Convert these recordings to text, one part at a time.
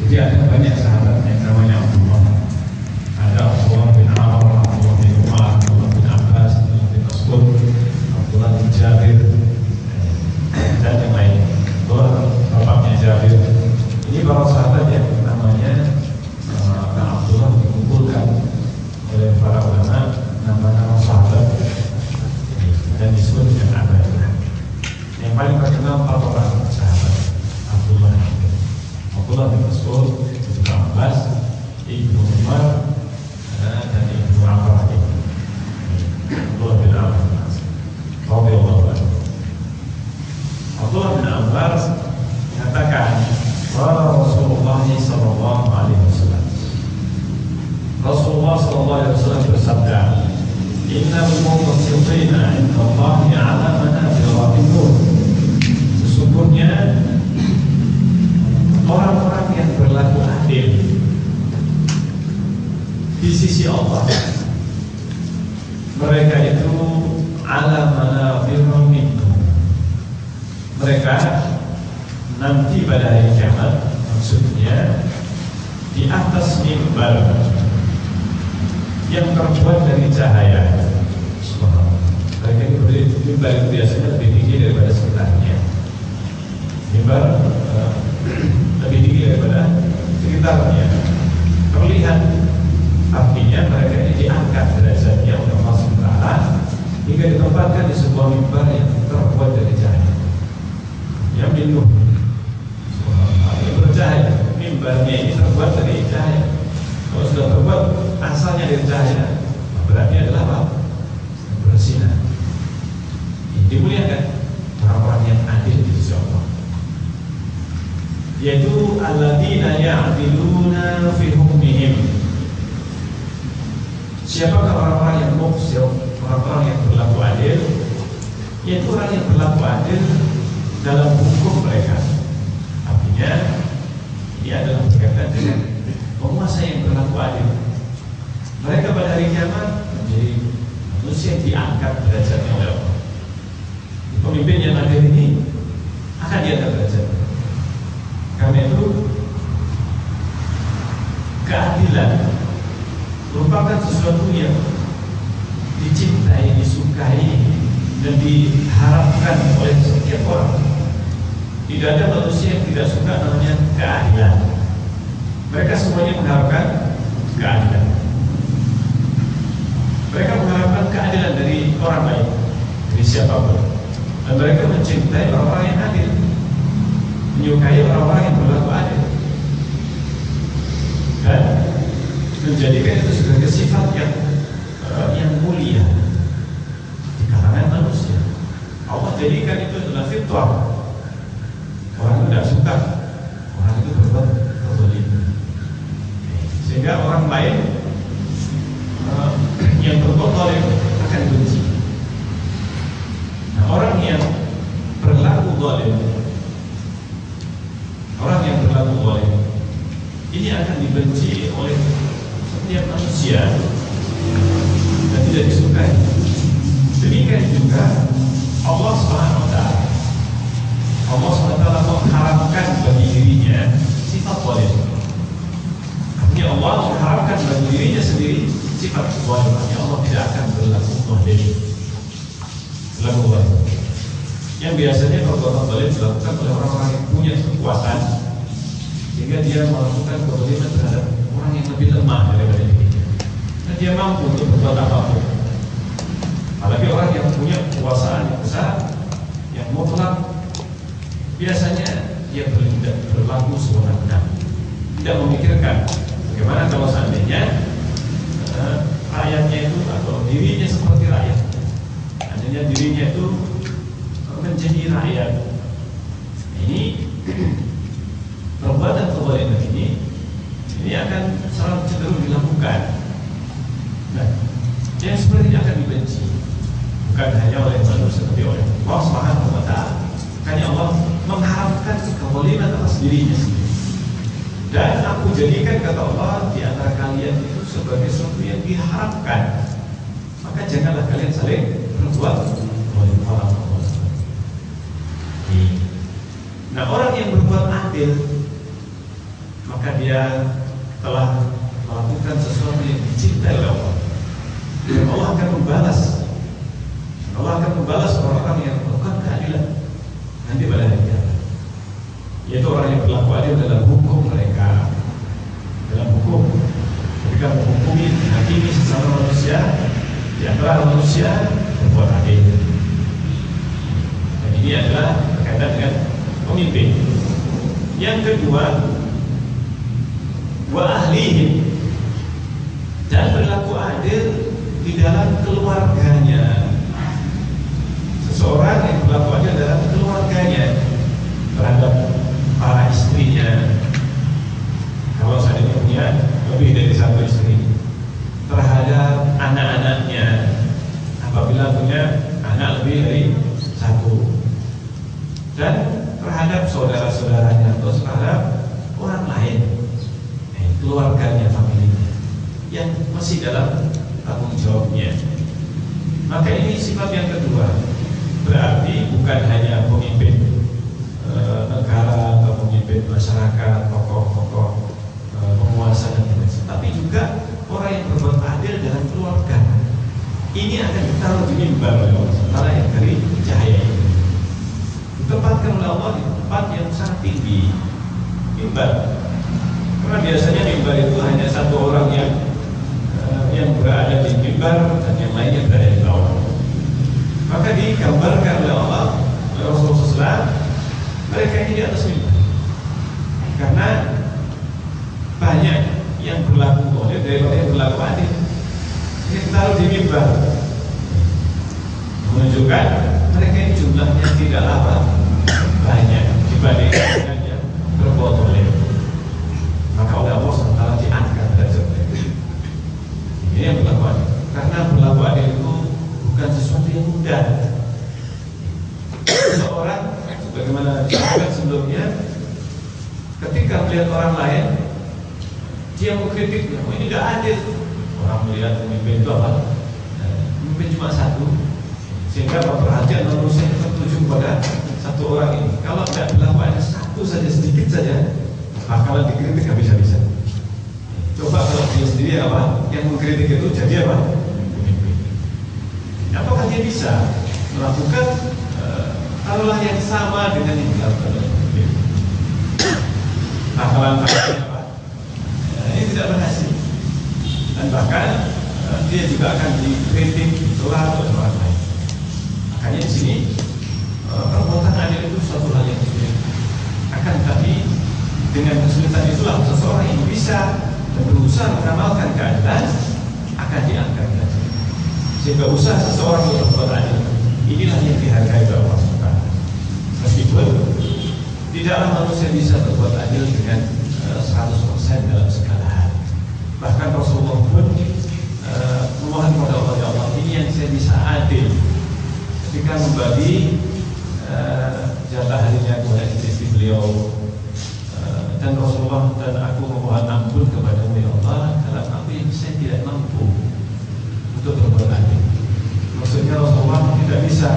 Jadi ada banyak sahabat yang namanya Abdullah. Ada Abdullah bin Amr, Abdullah bin Umar, Abdullah bin Abbas, Abdullah bin Mas'ud, Abdullah bin Jabir, dan yang lain. Bapaknya Jabir. Ini para sahabat yang namanya Abdullah dikumpulkan oleh para ulama nama-nama sahabat dan disebut dengan Abdullah. Yang paling terkenal 4 orang sahabat: Abdullah bin Mas'ud, Ibnu Abbas, Ibnu Umar, dan Ibnu Amr. Abdullah bin Amr radhiyallahu anhu. Abdullah bin Amr mengatakan, qala Rasulullah sallallahu alaihi wasallam. Rasulullah sallallahu alaihi wasallam bersabda, "Innal muqsitina 'inda Allahi 'ala manabira min nur." Sesungguhnya orang-orang yang berlaku adil di sisi Allah, mereka itu 'ala manabira min nur. Mereka nanti pada hari kiamat, maksudnya di atas mimbar yang terbuat dari cahaya. Mereka ini berdiri mimbar itu biasanya lebih tinggi daripada sekitarnya. Mimbar lebih tinggi daripada sekitarnya. Terlihat, artinya mereka ini diangkat derajatnya oleh Allah SWT hingga ditempatkan di sebuah mimbar yang terbuat dari cahaya. Yang minum bercahaya, mimbarnya ini terbuat dari cahaya. Kalau sudah terbuat asalnya dari cahaya, berarti adalah apa? Bersinar. Dimuliakan orang-orang yang adil di sisi Allah, yaitu alladzina ya'diluna fi hukmihim. Siapakah orang-orang yang muqsit, orang-orang yang berlaku adil? Yaitu orang yang berlaku adil dalam hukum mereka. Artinya ini adalah berkaitan dengan penguasa yang berlaku adil. Mereka pada hari kiamat menjadi manusia yang diangkat derajatnya oleh Allah. Pemimpin yang adil ini akan diangkat derajatnya. Karena itu keadilan merupakan sesuatu yang dicintai, disukai, dan diharapkan oleh setiap orang. Tidak ada manusia yang tidak suka namanya keadilan. Mereka semuanya mengharapkan keadilan. Mereka mengharapkan keadilan dari orang lain, dari siapapun. Dan mereka mencintai orang-orang yang adil, menyukai orang-orang yang berlaku adil, dan menjadikan itu sebagai sifat yang mulia di kalangan manusia. Allah jadikan itu adalah fitrah. Orang tidak suka orang itu berbuat zalim, sehingga orang lain yang berbuat zalim akan benci. Nah, orang yang berlaku zalim, orang yang berlaku zalim ini akan dibenci oleh setiap manusia dan tidak disukai. Demikian juga Allah SWT. Allah SWT mengharapkan bagi dirinya sifat zalim. Artinya Allah mengharapkan bagi dirinya sendiri sifat zalim. Allah tidak akan berlaku zalim. Yang biasanya perbuatan zalim dilakukan oleh orang-orang yang punya kekuasaan, sehingga dia melakukan kezaliman terhadap orang yang lebih lemah daripada dirinya, dan dia mampu untuk berbuat apapun. Apalagi orang yang punya kekuasaan yang besar, yang mutlak, biasanya dia berlaku sewenang-wenang, tidak memikirkan bagaimana kalau seandainya rakyatnya itu atau dirinya seperti rakyat, adanya dirinya itu menjadi rakyat. Ini perbuatan kezaliman ini akan selalu cenderung dilakukan. Nah, yang seperti ini akan dibenci, bukan hanya oleh manusia, tapi oleh Allah Subhanahu wa Ta'ala. Makanya Allah mengharapkan kezaliman atas dirinya sendiri. Dan aku jadikan, kata Allah, di antara kalian itu sebagai sesuatu yang diharapkan. Maka janganlah kalian saling berbuat zalim. Nah, orang yang berbuat adil, maka dia dia telah melakukan sesuatu yang dicintai oleh Allah. Dan Allah akan membalas. Allah akan membalas orang-orang yang melakukan keadilan nanti pada hari kiamat. Yaitu orang yang berlaku adil dalam hukum mereka, dalam hukum. Ketika menghukumi, menghakimi sesama manusia, di antara manusia berbuat adil. Dan ini adalah berkaitan dengan pemimpin. Yang kedua, wa ahlihim, dan berlaku adil di dalam keluarganya. Seseorang yang berlaku adil dalam keluarganya terhadap para istrinya. Kalau seandainya punya lebih dari satu istri, terhadap anak-anaknya apabila punya anak lebih dari satu, dan terhadap saudara-saudaranya atau terhadap orang lain, keluarganya, familinya yang masih dalam tanggung jawabnya. Maka ini sifat yang kedua. Berarti bukan hanya pemimpin negara atau pemimpin masyarakat, tokoh-tokoh penguasa dan sebagainya, tapi juga orang yang berbuat adil dalam keluarga. Ini akan ditaruh di mimbar oleh Allah Taala yang dari cahaya ini. Ditempatkan oleh Allah di tempat yang sangat tinggi, mimbar. Karena biasanya mimbar itu hanya satu orang yang berada di mimbar dan yang lainnya berada di bawah. Maka digambarkan oleh Allah, oleh Rasulullah SAW, mereka ini di atas mimbar. Karena banyak yang berlaku adil daripada yang berlaku adil. Ini ditaruh di mimbar, menunjukkan mereka ini jumlahnya tidak banyak dibandingkan dengan yang berbuat adil. Maka oleh Allah SWT diangkat derajatnya. Ini yang berlaku adil. Karena berlaku adil itu bukan sesuatu yang mudah. Seorang, sebagaimana disebutkan sebelumnya, ketika melihat orang lain, dia mengkritiknya, oh ini tidak adil. Orang melihat pemimpin itu apa? Pemimpin cuma satu, sehingga perhatian manusia tertuju pada satu orang ini. Kalau tidak berlaku ada satu saja, sedikit saja, bakalan dikritik habis-habisan. Coba kalau dia sendiri apa? Yang mengkritik itu jadi apa? Pemimpin. Apakah dia bisa melakukan taruhlah yang sama dengan yang dilakukan oleh pemimpin? Bakalan apa? Ini tidak berhasil. Dan bahkan dia juga akan dikritik, dicela oleh orang lain. Makanya di sini perbuatan adil itu suatu hal yang sulit. Akan tetapi dengan kesulitan itulah seseorang yang bisa berusaha mengamalkan keadilan akan diangkat derajat. Sehingga usaha seseorang untuk berbuat adil inilah yang dihargai oleh Allah SWT. Meskipun tidaklah manusia bisa berbuat adil dengan 100% dalam segala hal. Bahkan Rasulullah pun memohon kepada Allah, ya Allah, ini yang saya bisa adil ketika membagi jatah harinya kepada istri beliau. Dan Rasulullah dan aku memohon ampun kepada-Mu, ya Allah, dalam apa yang saya tidak mampu untuk berbuat adil. Maksudnya Rasulullah tidak bisa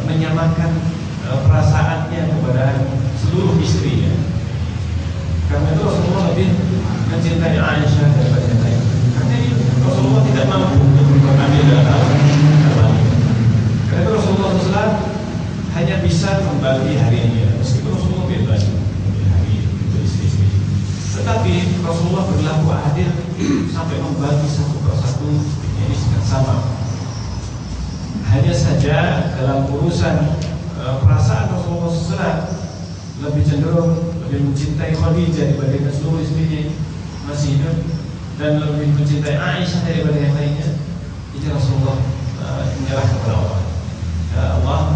menyamakan perasaannya kepada seluruh istrinya. Karena itu Rasulullah lebih mencintai Aisyah daripada yang lain. Karena ini Rasulullah tidak mampu untuk berbuat adil dalam hal ini. Karena itu Rasulullah SAW hanya bisa membagi harinya, meskipun Rasulullah bebas membagi hari untuk istri-istri. Tetapi Rasulullah berlaku adil sampai membagi satu persatu ini sama. Hanya saja dalam urusan perasaan Rasulullah SAW lebih cenderung lebih mencintai Khadijah dibandingkan seluruh istrinya masih hidup, dan lebih mencintai Aisyah daripada yang lainnya. Itu Rasulullah menyerah kepada Allah. Ya Allah,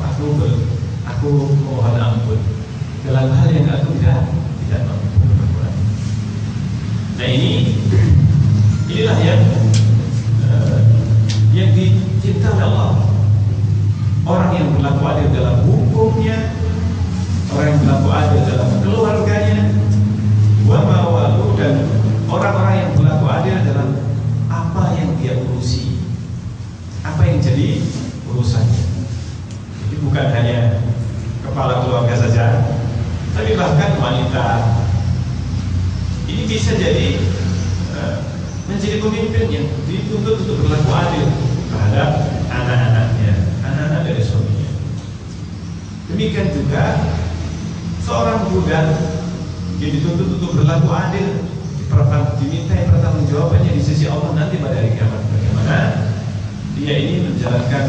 aku mohon ampun dalam hal yang aku tidak mampu berbuat. Nah inilah yang dicintai oleh Allah. Orang yang berlaku adil dalam hukumnya, orang yang berlaku adil dalam keluarganya, wa mawalu, dan orang-orang yang berlaku adil dalam apa yang dia urusi, apa yang jadi urusannya. Jadi bukan hanya kepala keluarga saja, tapi bahkan wanita, Ini bisa jadi menjadi pemimpin yang dituntut untuk berlaku adil terhadap anak-anaknya, anak-anak dari suaminya. Demikian juga seorang budak yang dituntut untuk berlaku adil, dimintai pertanggungjawabannya di sisi Allah nanti pada hari kiamat. Bagaimana dia ini menjalankan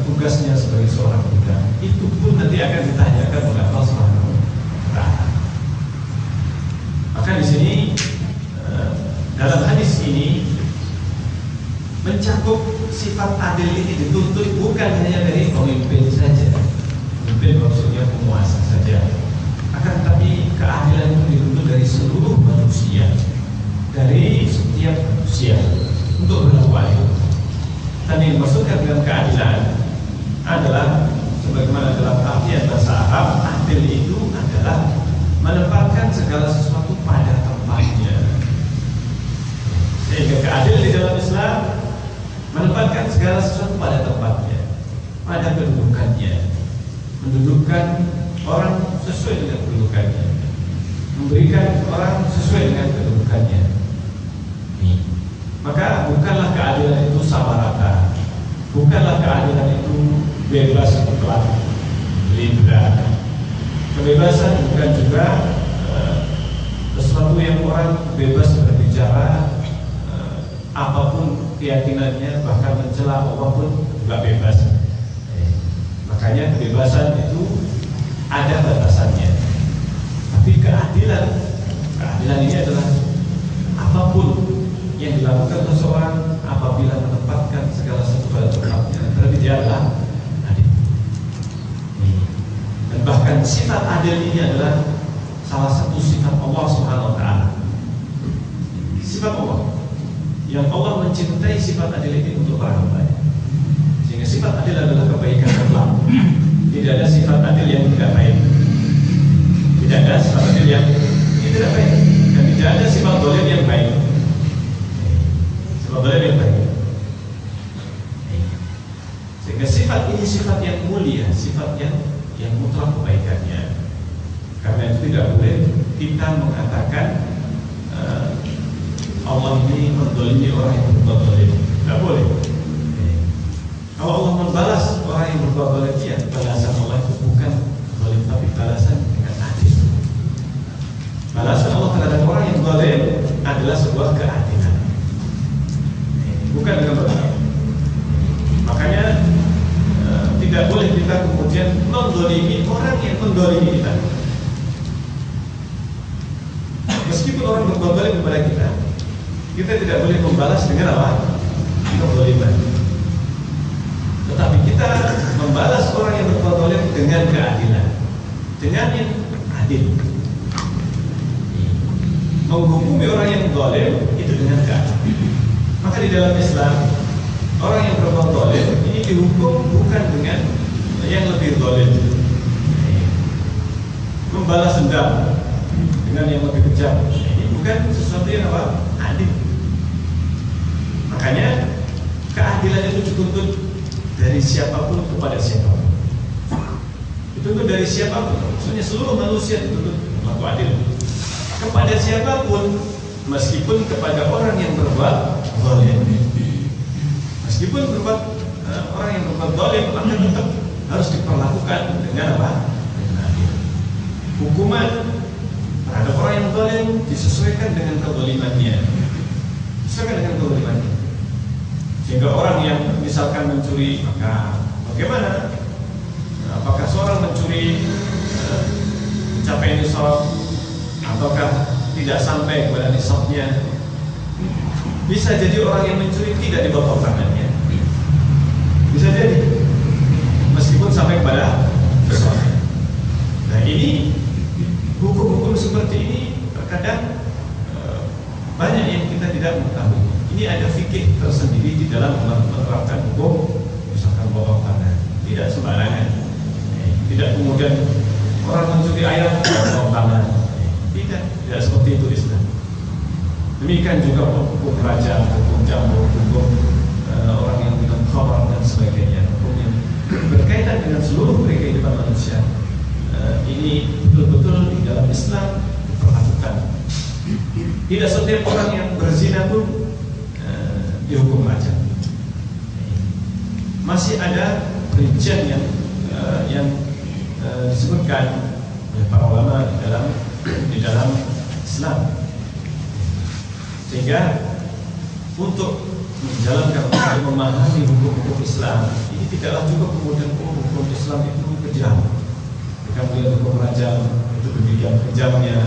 tugasnya sebagai seorang budak, itu pun nanti akan ditanyakan oleh Allah Subhanahu wa Ta'ala. Maka di sini dalam hadis ini mencakup sifat adil ini dituntut bukan hanya dari pemimpin saja, pemimpin maksudnya penguasa saja, akan tetapi keadilan itu dituntut dari seluruh manusia, dari setiap manusia untuk berlaku adil. Dan yang dimaksudkan dengan keadilan adalah sebagaimana dalam artian bahasa Arab, adil itu adalah menempatkan segala sesuatu pada tempatnya. Sehingga keadilan di dalam Islam menempatkan segala sesuatu pada tempatnya, pada kedudukannya, mendudukkan orang sesuai dengan kedudukannya, memberikan orang sesuai dengan kedudukannya. Maka bukanlah keadilan itu sama rata, bukanlah keadilan itu bebas mutlak, liberal. Kebebasan bukan juga sesuatu yang orang bebas berbicara apapun keyakinannya, bahkan mencela Allah pun juga bebas. Makanya kebebasan itu ada batasannya. Tapi keadilan ini adalah apapun yang dilakukan seseorang apabila menempatkan segala sesuatu pada tempatnya, terlebih dia adalah adil. Dan bahkan sifat adil ini adalah salah satu sifat Allah Subhanahu wa Ta'ala. Sifat Allah yang Allah mencintai sifat adil ini untuk para hambanya. Sehingga sifat adil adalah kebaikan mutlak. Tidak ada sifat adil yang tidak baik. Tidak ada sifat adil yang tidak baik. Dan tidak ada sifat zalim yang baik. Sifat zalim yang baik. Sehingga sifat ini sifat yang mulia, sifat yang mutlak kebaikannya. Karena itu tidak boleh kita mengatakan Allah ini menzalimi orang yang berbuat zalim. Tidak boleh. Kalau Allah membalas orang yang berbuat zalim, ya balasan Allah itu bukan zalim, tapi balasan dengan adil. Balasan Allah terhadap orang yang zalim adalah sebuah keadilan, bukan dengan berzalim. Makanya tidak boleh kita kemudian menzalimi orang yang menzalimi kita. Meskipun orang berbuat zalim kepada kita tidak boleh membalas dengan apa? Kezaliman. Tetapi kita membalas orang yang berbuat zalim dengan keadilan, dengan yang adil. Menghukumi orang yang zalim itu dengan keadilan. Maka di dalam Islam orang yang berbuat zalim ini dihukum bukan dengan yang lebih zalim, membalas dendam dengan yang lebih kejam. Ini bukan sesuatu yang apa? Adil. Makanya keadilan itu dituntut dari siapapun kepada siapapun. Dituntut dari siapapun. Maksudnya seluruh manusia dituntut berlaku adil kepada siapapun, meskipun kepada orang yang berbuat zalim. Meskipun berbuat orang yang berbuat zalim, maka tetap harus diperlakukan dengan apa? Dengan adil. Hukuman terhadap orang yang zalim disesuaikan dengan kezalimannya. Disesuaikan dengan kezalimannya. Sehingga orang yang misalkan mencuri, maka bagaimana? Apakah seorang mencuri mencapai nisab ataukah tidak sampai kepada nisabnya? Bisa jadi orang yang mencuri tidak dipotong tangannya. Bisa jadi, meskipun sampai kepada nisabnya. Nah ini hukum-hukum seperti ini terkadang banyak yang kita tidak mengetahui. Ini ada fikih tersendiri di dalam menerapkan hukum, misalkan potong tangan, tidak sembarangan. Tidak kemudian orang mencuri ayam potong tangan. Tidak seperti itu Islam. Demikian juga hukum raja, hukum jambur, hukum orang yang minum khamar dan sebagainya, hukum yang berkaitan dengan seluruh kehidupan manusia. Ini betul-betul di dalam Islam diperlakukan Tidak setiap orang yang berzina pun dihukum rajam. Masih ada perincian yang disebutkan oleh para ulama di dalam Islam, sehingga untuk menjalankan atau memahami hukum-hukum Islam ini tidaklah cukup kemudian hukum Islam itu kejam, kemudian hukum rajam itu demikian kejamnya,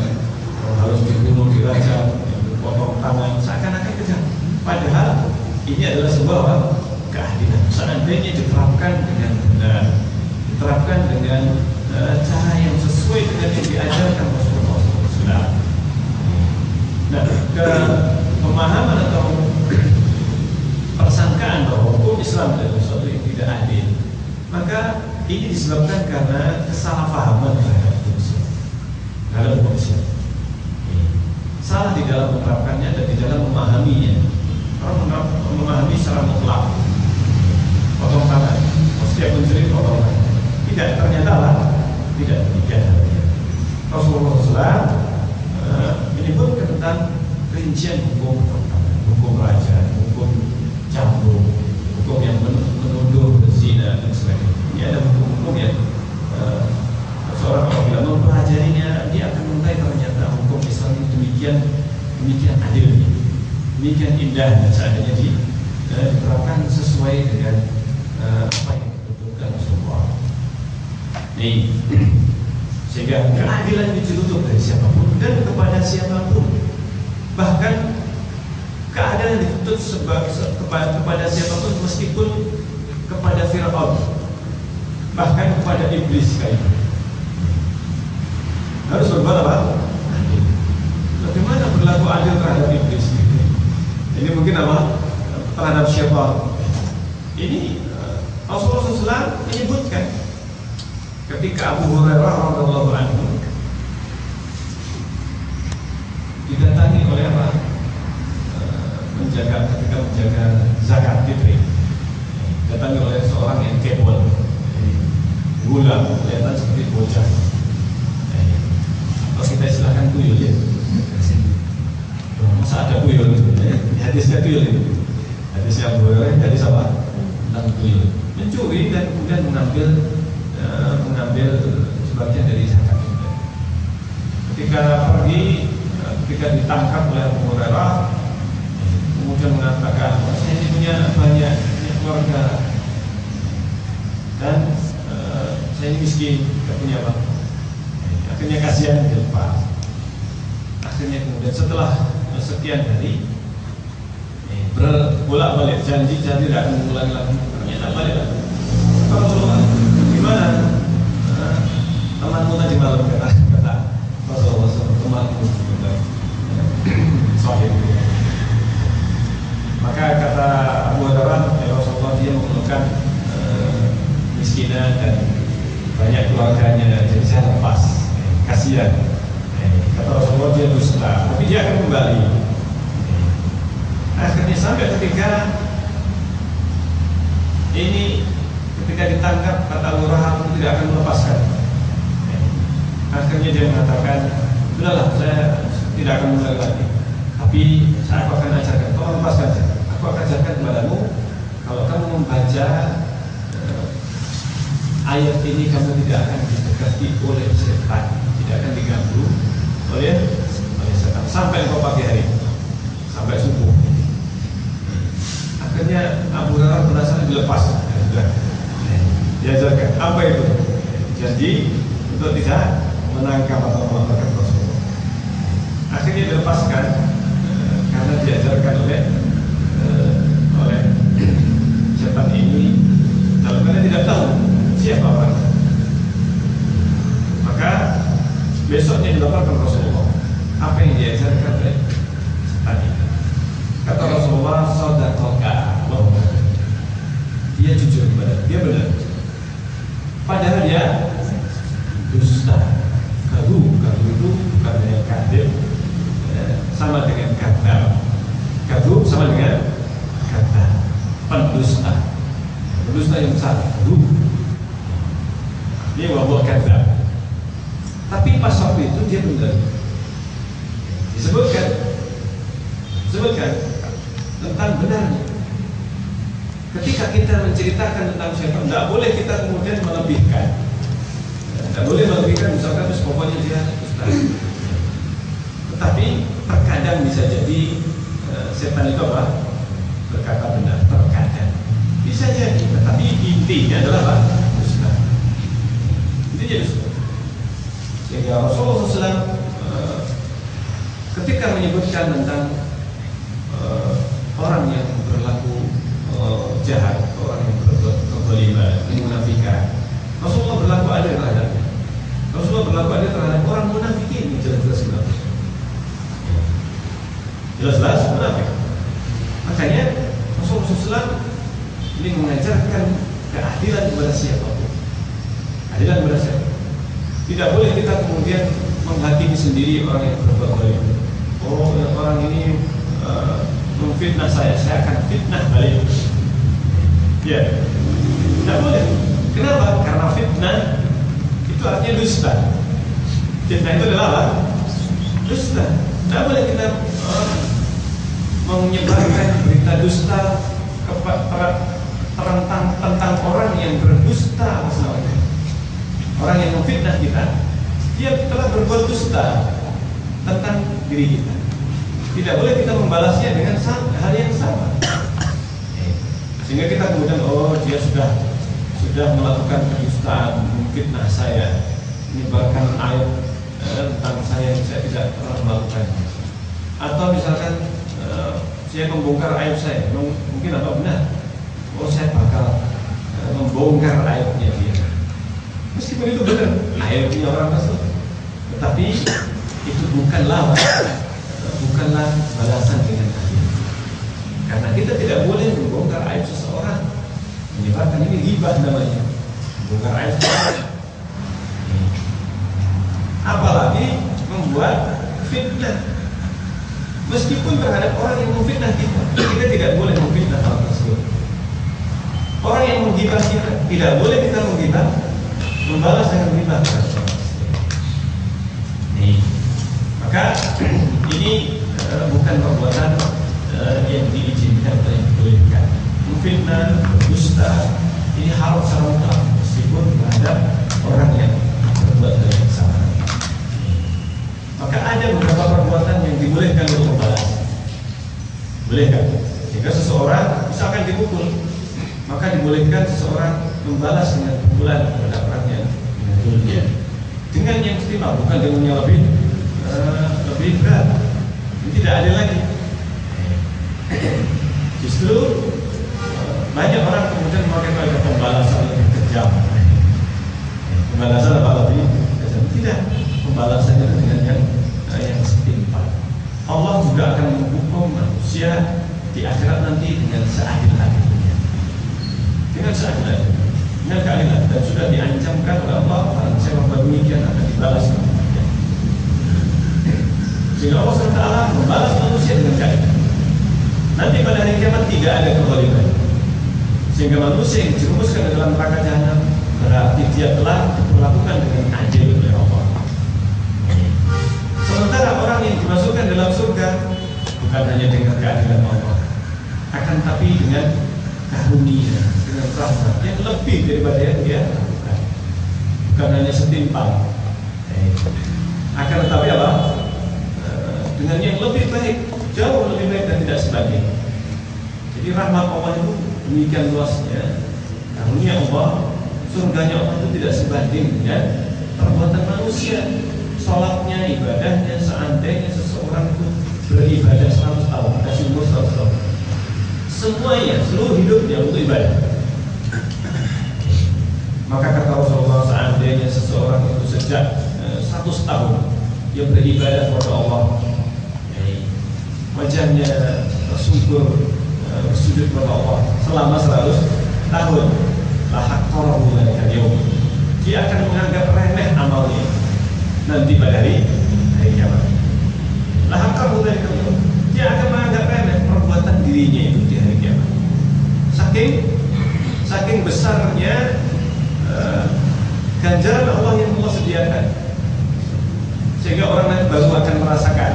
harus dibunuh, dirajam, dipotong tangan, seakan-akan kejam. Padahal ini adalah sebuah keadilan. Seandainya diterapkan dengan benar, diterapkan dengan cara yang sesuai dengan yang diajarkan Rasulullah SAW. Nah, ke pemahaman atau persangkaan bahwa hukum Islam adalah sesuatu yang tidak adil, maka ini disebabkan karena kesalahpahaman terhadap hukum Islam. Dalam hukum Islam salah di dalam menerapkannya dan di dalam memahaminya. Orang memahami secara mutlak, potong tangan, setiap mencuri potong tangan. Tidak, ternyata lah tidak demikian. Rasulullah SAW menyebutkan tentang rincian hukum hukum raja, hukum cambuk, hukum yang menuduh berzina dan sebagainya. Ini ada hukum-hukum yang seorang apabila mempelajarinya dia akan mengetahui ternyata hukum Islam ini demikian adilnya, demikian indahnya seandainya diterapkan sesuai dengan apa yang ditunjukkan Rasulullah. Nih, sehingga keadilan dituntut dari siapapun dan kepada siapapun. Bahkan keadilan dituntut kepada siapapun, meskipun kepada Fir'aun, bahkan kepada iblis sekali. Harus berbuat apa? Adil. Bagaimana berlaku adil terhadap iblis? Ini mungkin apa? Terhadap syaitan. Ini Rasulullah SAW menyebutkan ketika Abu Hurairah radhiyallahu anhu didatangi oleh apa? Ketika menjaga zakat fitri, didatangi oleh seorang yang kebol, gula, kelihatan seperti bocah. Kalau kita istilahkan tuyul ya. Masa ada tuyul? Hadisnya tuyul itu. Hadisnya Abu Hurairah hadis apa? Tentang tuyul, mencuri dan kemudian mengambil sebagian dari zakat. Ketika ditangkap oleh Abu Hurairah, kemudian mengatakan, saya ini punya banyak keluarga dan saya ini miskin, tidak punya apa. Akhirnya kasihan dilepas. Akhirnya kemudian setelah sekian hari berbolak-balik janji tidak akan mengulangi lagi. Ternyata balik lagi. Rasulullah, gimana? Temanmu tadi malam kata Rasulullah SAW, temanmu sahih. Maka kata Abu Hurairah, ya Rasulullah, dia mengeluhkan miskinan dan banyak keluarganya, jadi saya lepas. Kasihan. Kata Rasulullah, dia dusta, tapi dia akan kembali. Akhirnya sampai ketika ditangkap, kata lurah, aku tidak akan melepaskan. Akhirnya dia mengatakan, udahlah, saya tidak akan mengulangi lagi, tapi saya akan ajarkan, kau lepaskan saja. Aku akan ajarkan kepadamu, kalau kamu membaca ayat ini, kamu tidak akan didekati oleh setan, tidak akan diganggu oleh setan sampai engkau pagi hari, sampai subuh. Akhirnya Abu Hurairah penasaran, dilepas. Diajarkan apa itu? Jadi untuk tidak menangkap atau melakukan Rasulullah. Akhirnya dilepaskan karena diajarkan oleh setan ini dalam keadaan tidak tahu siapa orang. Maka besoknya dilaporkan Rasulullah apa yang diajarkan oleh setan ini. Kata Rasulullah, sadaqaka, dia jujur kepada, dia benar. Padahal dia dusta. Kadu itu bukan dengan kadib, sama dengan kadzab. Kadu sama dengan kadzab, pendusta. Pendusta yang besar. Dia wabah kadzab. Tapi pas waktu itu dia benar. disebutkan tentang benarnya. Ketika kita menceritakan tentang syaitan, tidak boleh kita kemudian melebihkan. Tidak boleh melebihkan, misalkan terus pokoknya dia ustaz. Tetapi terkadang bisa jadi setan itu apa? Berkata benar, terkadang bisa jadi. Tetapi intinya adalah apa? Ustaz. Itu jadi ustaz. Sehingga Rasulullah SAW ketika menyebutkan tentang orang yang berlaku jahat, orang yang berbuat kezaliman, kemunafikan, Rasulullah berlaku adil terhadapnya. Rasulullah berlaku adil terhadap orang munafik ini jelas-jelas munafik. Jelas-jelas munafik. Makanya Rasulullah SAW ini mengajarkan keadilan kepada siapapun. Adilan kepada siapa? Tidak boleh kita kemudian menghakimi sendiri orang yang berbuat zalim. Oh, orang ini memfitnah saya akan fitnah balik. Ya, tidak boleh. Kenapa? Karena fitnah itu artinya dusta. Fitnah itu adalah apa? Dusta. Tidak boleh kita menyebarkan berita dusta tentang orang yang berdusta atas namanya. Orang yang memfitnah kita, dia telah berbuat dusta tentang diri kita. Tidak boleh kita membalasnya dengan hal yang sama. Sehingga kita kemudian, oh dia sudah melakukan kedustaan, memfitnah saya, menyebarkan aib tentang saya yang saya tidak pernah melakukan. Atau misalkan saya membongkar aib saya, mungkin apa benar? Oh saya bakal membongkar aibnya dia. Meskipun itu benar, aibnya orang tersebut, tetapi itu bukanlah balasan dengan adil. Karena kita tidak boleh membongkar aib seseorang, menyebarkan ini ghibah namanya, membongkar aib seseorang. Apalagi membuat fitnah. Meskipun terhadap orang yang memfitnah kita tidak boleh memfitnah orang tersebut. Orang yang menghibah kita, tidak boleh kita menghibah, membalas dengan ghibah. Maka ini bukan perbuatan yang diizinkan atau yang dibolehkan. Memfitnah, berdusta, ini haram secara mutlak meskipun terhadap orang yang berbuat hal yang sama. Maka ada beberapa perbuatan yang dibolehkan untuk membalas. Bolehkan. Jika seseorang misalkan dipukul, maka dibolehkan seseorang membalas dengan pukulan kepada orang yang memukulnya. Dengan yang setimpal, bukan dengan yang lebih berat. Ini tidak ada lagi. Justru banyak orang kemudian memakai pembalasan lebih kejam. Pembalasan apa lebih kejam? Tidak. Pembalasannya dengan yang setimpal. Allah juga akan menghukum manusia di akhirat nanti dengan seadil-adilnya. Dengan seadil-adilnya, dengan keadilan, dan sudah diancamkan oleh Allah barang siapa berbuat demikian akan dibalas. Sehingga Allah SWT membalas manusia dengan keadilan. Nanti pada hari kiamat tidak ada kezaliman. Sehingga manusia yang dijerumuskan ke dalam neraka jahanam berarti dia telah diperlakukan dengan adil oleh Allah. Sementara orang yang dimasukkan dalam surga bukan hanya dengan keadilan Allah, akan tapi dengan karunia, dengan rahmat yang lebih daripada yang dia lakukan. Bukan hanya setimpal, akan tetapi apa? Dengan yang lebih baik, jauh lebih baik dan tidak sebanding. Jadi rahmat Allah itu demikian luasnya, karunia Allah, surganya Allah itu tidak sebanding dengan perbuatan manusia. Sholatnya, ibadahnya, seandainya seseorang itu beribadah 100 tahun, kasih umur 100 tahun, semuanya, seluruh hidupnya untuk ibadah. Maka kata Rasulullah, seandainya seseorang itu sejak 100 tahun dia beribadah kepada Allah, wajahnya tersungkur bersujud kepada Allah selama 100 tahun, lahaqqarahu dzalika al-yaum, dia akan menganggap remeh amalnya nanti pada hari kiamat. Lahaqqarahu dzalika al-yaum, dia akan menganggap remeh perbuatan dirinya itu di hari kiamat. Saking besarnya ganjaran Allah yang Allah sediakan, sehingga orang lain baru akan merasakan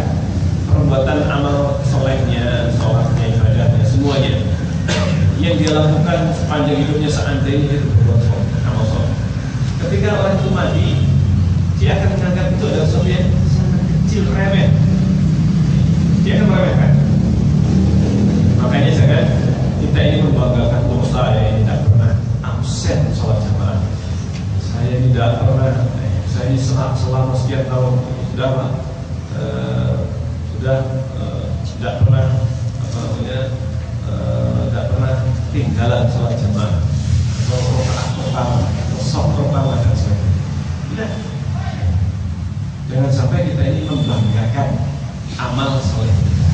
perbuatan amal solehnya, sholatnya, ibadahnya, semuanya yang dia lakukan sepanjang hidupnya seandainya itu berbuat soleh, amal soleh. Ketika orang itu mati, dia akan menganggap itu adalah sesuatu yang sangat kecil, remeh. Dia akan meremehkan. Makanya jangan kita ini membanggakan dosa yang tidak pernah absen sholat jamaah. Saya tidak pernah, saya ini selama sekian tahun sudah pernah tidak pernah tinggalan sholat jamaah atau rakaat pertama atau sholat pertama dan sebagainya. Tidak. Jangan sampai kita ini membanggakan amal soleh kita.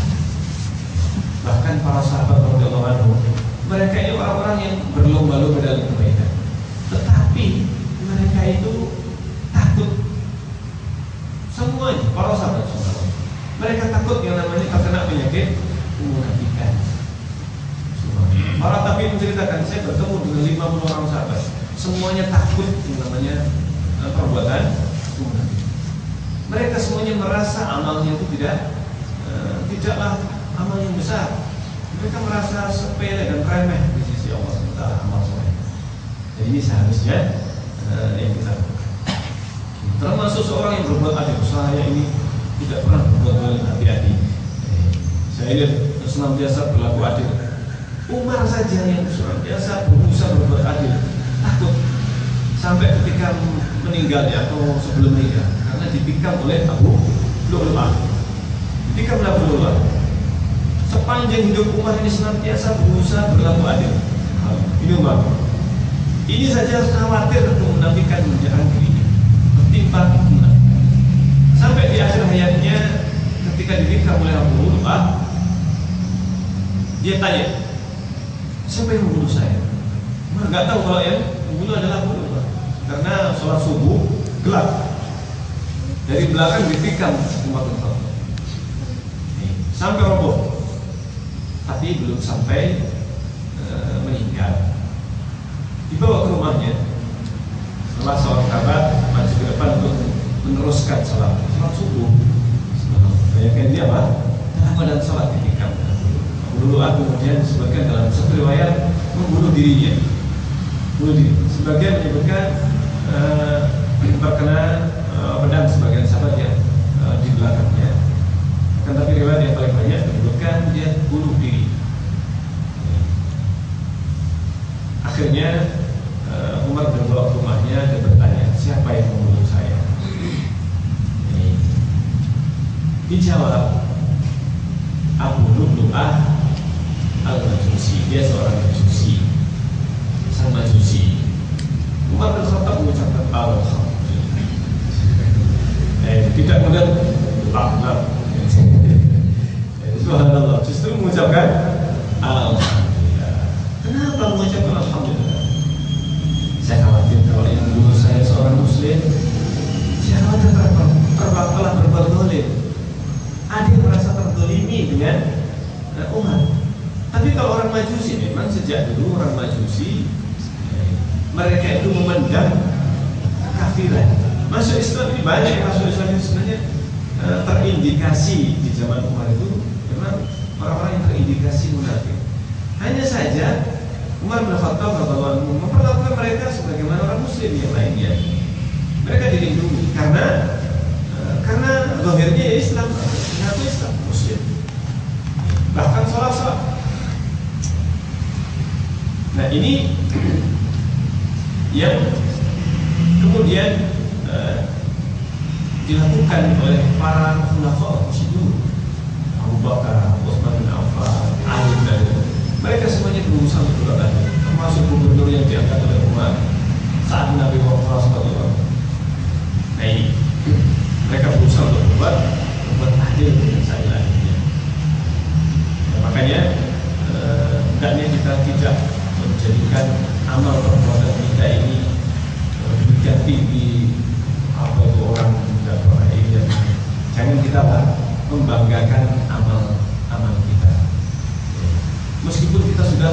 Bahkan para sahabat radhiyallahu anhu, mereka ini orang-orang yang berlomba-lomba dalam kebaikan, tetapi mereka itu takut. Semuanya para sahabat semua, mereka takut yang namanya terkena penyakit kemunafikan. Para tabi'in menceritakan, saya bertemu dengan 50 orang sahabat, semuanya takut yang namanya perbuatan kemunafikan. Mereka semuanya merasa amalnya itu tidaklah amal yang besar. Mereka merasa sepele dan remeh di sisi Allah SWT amal soleh. Jadi ini seharusnya yang kita lakukan. Termasuk seorang yang berbuat adil. Saya ini tidak pernah berbuat adil, hati-hati. Saya lihat senantiasa berlaku adil. Umar saja yang senantiasa berusaha berbuat adil, takut sampai ketika meninggalnya atau sebelum meninggal, karena ditikam oleh Abu Lu'lu'ah. Ditikam oleh Abu Lu'lu'ah. Sepanjang hidup Umar ini senantiasa berusaha berlaku adil. Ini Umar. Ini saja khawatir kemunafikan menyerang dirinya, bertimpa kemunafikan. Sampai di akhir hayatnya, ketika ditikam oleh Abu Lu'lu'ah, dia tanya, siapa yang membunuh saya? Umar nggak tahu kalau yang membunuh adalah Abu Lu'lu'ah, karena sholat subuh gelap. Dari belakang ditikam Umar bin Khattab sampai roboh, tapi belum sampai meninggal. Dibawa ke rumahnya. Setelah sholat sahabat maju ke depan untuk meneruskan sholat subuh. Bayangkan dia apa? Dalam badan sholat ditikam. Abu Lu'lu'ah kemudian sebagian dalam satu riwayat membunuh dirinya. Bunuh diri. Sebagian menyebutkan terkena pedang sebagian sahabat yang di belakangnya. Kan tapi riwayat yang paling banyak menyebutkan dia bunuh diri. Akhirnya Umar dibawa ke rumahnya dan bertanya, siapa yang membunuh saya? Dijawab Abu Lu'lu'ah al-Majusi. Dia seorang Majusi, sang Majusi. Umar bin Khattab mengucapkan alhamdulillah. Tidak kemudian laknat. Subhanallah, justru mengucapkan alhamdulillah. Kenapa mengucapkan alhamdulillah? Saya khawatir kalau yang dulu saya seorang muslim, saya khawatir telah berbuat zalim. Ada yang merasa terzalimi dengan Umar. Tapi kalau orang Majusi, memang sejak dulu orang Majusi mereka itu memendam kekafiran. Masuk Islam ini banyak yang masuk Islam itu sebenarnya terindikasi di zaman Umar itu memang orang-orang yang terindikasi munafik. Hanya saja Umar bin Khattab memperlakukan mereka sebagaimana orang Muslim yang lainnya. Mereka dilindungi karena zahirnya ya Islam, mengaku Islam, Muslim. Bahkan sholat. Nah ini yang kemudian dilakukan oleh para khulafa Rasyidun, Abu Bakar, Utsman bin Affan, Ali bin Abi Thalib. Mereka semuanya berusaha untuk berbuat adil, termasuk gubernur yang diangkat oleh Umar saat Nabi Muhammad SAW. Nah ini mereka berusaha untuk berbuat adil dengan saya lainnya. Makanya hendaknya kita tidak menjadikan amal perbuatan kita ini demikian tinggi, apa itu orang tidak pernah ini. Jangan kita membanggakan amal kita. Meskipun kita sudah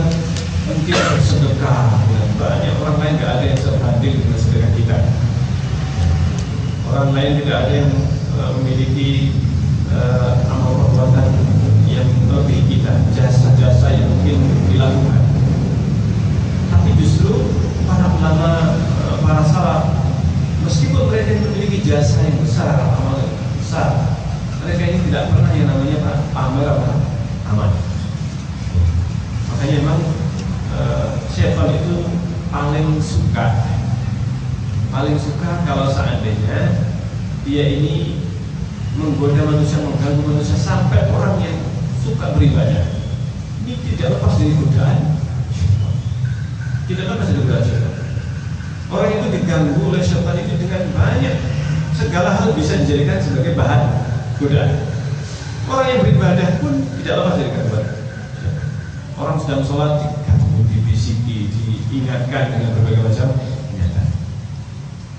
mungkin bersedekah dengan banyak orang lain, tidak ada yang sebanding dengan sedekah kita. Orang lain tidak ada yang memiliki amal perbuatan dia ini menggoda manusia, mengganggu manusia, sampai orang yang suka beribadah ini tidak lepas dari godaan, tidak lepas dari godaan syaitan. Orang itu diganggu oleh syaitan itu dengan banyak segala hal bisa dijadikan sebagai bahan godaan. Orang yang beribadah pun tidak lepas dari gangguan. Orang sedang sholat diganggu, dibisiki, diingatkan dengan berbagai macam ingatan.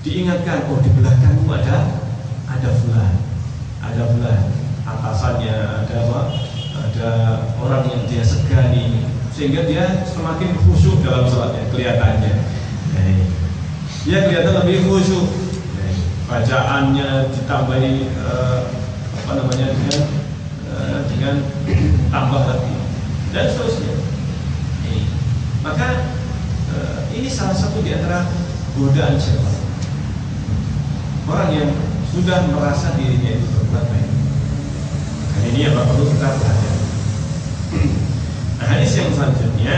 Diingatkan, oh di belakangmu ada fulan, atasannya ada apa? Ada orang yang dia segani, sehingga dia semakin khusyuk dalam sholatnya kelihatannya. Dia kelihatan lebih khusyuk. Bacaannya ditambahi dengan tambah lagi dan seterusnya. Maka ini salah satu di antara godaan syaitan. Orang yang sudah merasa dirinya itu berbuat baik. Dan ini yang perlu kita perhatikan. Nah, hadis yang selanjutnya,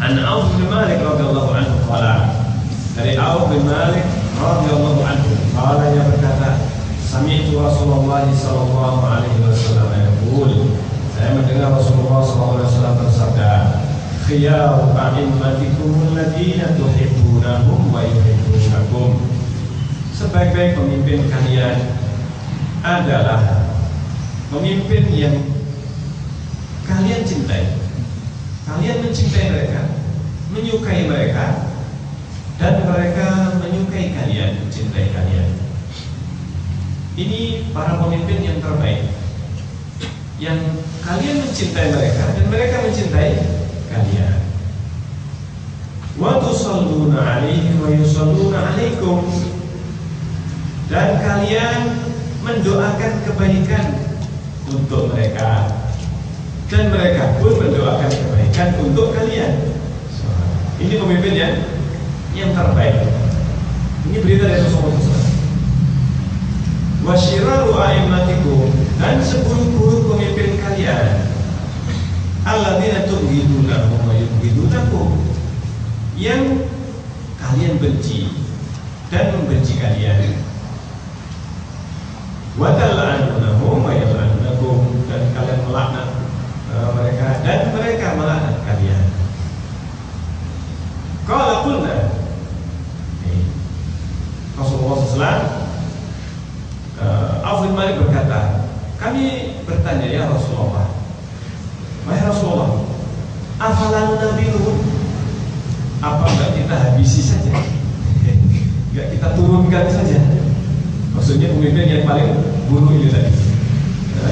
An Auf bin Malik radhiyallahu anhu qala, dari Auf bin Malik radhiyallahu anhu qala, dia berkata, sami'tu Rasulullah sallallahu alaihi wasallam yaqul, saya mendengar Rasulullah sallallahu alaihi wasallam bersabda, khiyaru a'immatikum alladziina tuhibbunahum wa yuhibbunakum. Sebaik-baik pemimpin kalian adalah pemimpin yang kalian cintai. Kalian mencintai mereka, menyukai mereka, dan mereka menyukai kalian, mencintai kalian. Ini para pemimpin yang terbaik, yang kalian mencintai mereka dan mereka mencintai kalian. Wa tusalluna alaihi wa yusalluna alaikum, dan kalian mendoakan kebaikan untuk mereka dan mereka pun mendoakan kebaikan untuk kalian. Ini pemimpin yang terbaik. Ini berita dari Rasulullah SAW. Wa syiraru a'immatikum, dan seburuk-buruk pemimpin kalian alladzina tubghidunahum wa yubghidunakum, yang kalian benci dan membenci kalian. Wa tal'anunahum wa yal'anunakum, dan kalian melaknat mereka dan mereka melaknat kalian. Qala qulna, Rasulullah SAW, Auf bin Malik berkata, kami bertanya, ya Rasulullah, wahai Rasulullah, afalan nabiluhum, apa enggak kita habisi saja, enggak kita turunkan saja? Maksudnya pemimpin yang paling buruk ini tadi,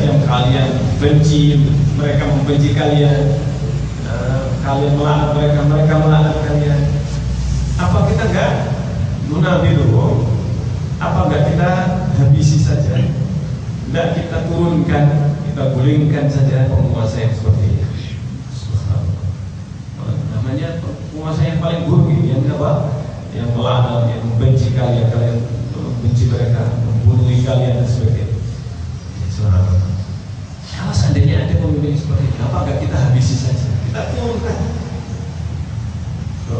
yang kalian benci, mereka membenci kalian, kalian melaknat mereka, mereka melaknat kalian. Apa kita enggak munabiluhum, apa enggak kita habisi saja? Enggak kita turunkan, kita gulingkan saja penguasa yang seperti ini. Namanya penguasa yang paling buruk ini, yang apa? Yang melaknat, yang membenci kalian, kalian benci mereka, membunuh kalian dan sebagainya. Kalau seandainya ada pemimpin seperti ini, apa enggak kita habisi saja? Kita turunkan.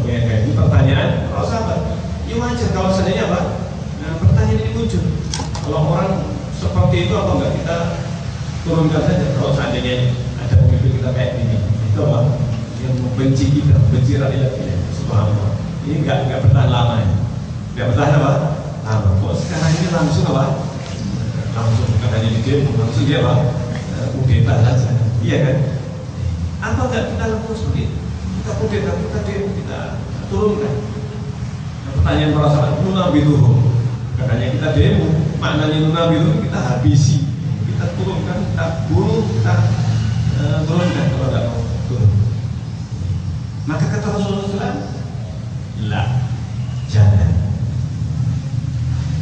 Ini pertanyaan kalau sahabat, ya wajar kalau seandainya apa? Nah, pertanyaan ini muncul. Kalau orang seperti itu, apa enggak kita turunkan saja? Kalau seandainya ada pemimpin kita kayak gini, itu apa? Yang membenci kita, membenci rakyat kita. Subhanallah. Ini enggak bertahan lama ya. Enggak bertahan apa? Lama. Kok sekarang ini langsung apa? Langsung, bukan hanya di demo, langsung dia apa? Kudeta saja. Iya kan? Apa enggak kita lakukan seperti itu? Kita kudeta, kita demo, kita turunkan. Nah, pertanyaan para sahabat, nunabiluhum, katanya kita demo, maknanya nunabiluhum, kita habisi, kita turunkan, kita bunuh, kita turunkan kalau tidak mau turun. Maka kata Rasulullah SAW, lah, jangan.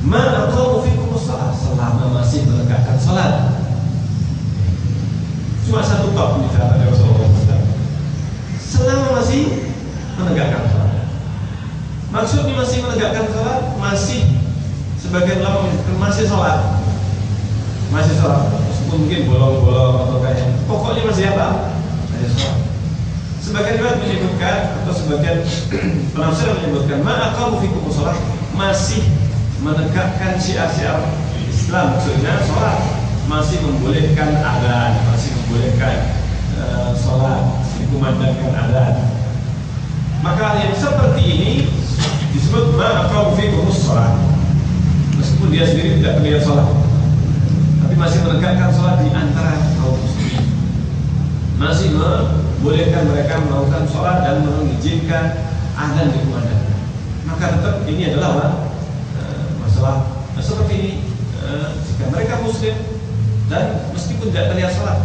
Ma'aqamu fikum as-salat, selama masih menegakkan salat. Cuma satu bab bicara dari Rasulullah SAW. Selama masih menegakkan salat. Maksudnya masih menegakkan salat, masih sebagian ulama masih salat. Masih salat. Mungkin bolong-bolong atau kayak, pokoknya masih apa? Masih salat. Sebagian riwayat menyebutkan atau sebagian penafsir menyebutkan ma'aqamu fikum as-salat, masih menegakkan syiar-syiar Islam, maksudnya sholat, masih membolehkan adzan, masih membolehkan sholat, dikumandangkan adzan, maka yang seperti ini disebut ma'aqamu fikumus sholat, meskipun dia sendiri tidak terlihat sholat, tapi masih menegakkan sholat di antara kaum muslimin, masih membolehkan mereka melakukan sholat dan mengizinkan adzan dikumandangkan, maka tetap ini adalah masalah seperti ini. Jika mereka muslim dan meskipun tidak terlihat sholat,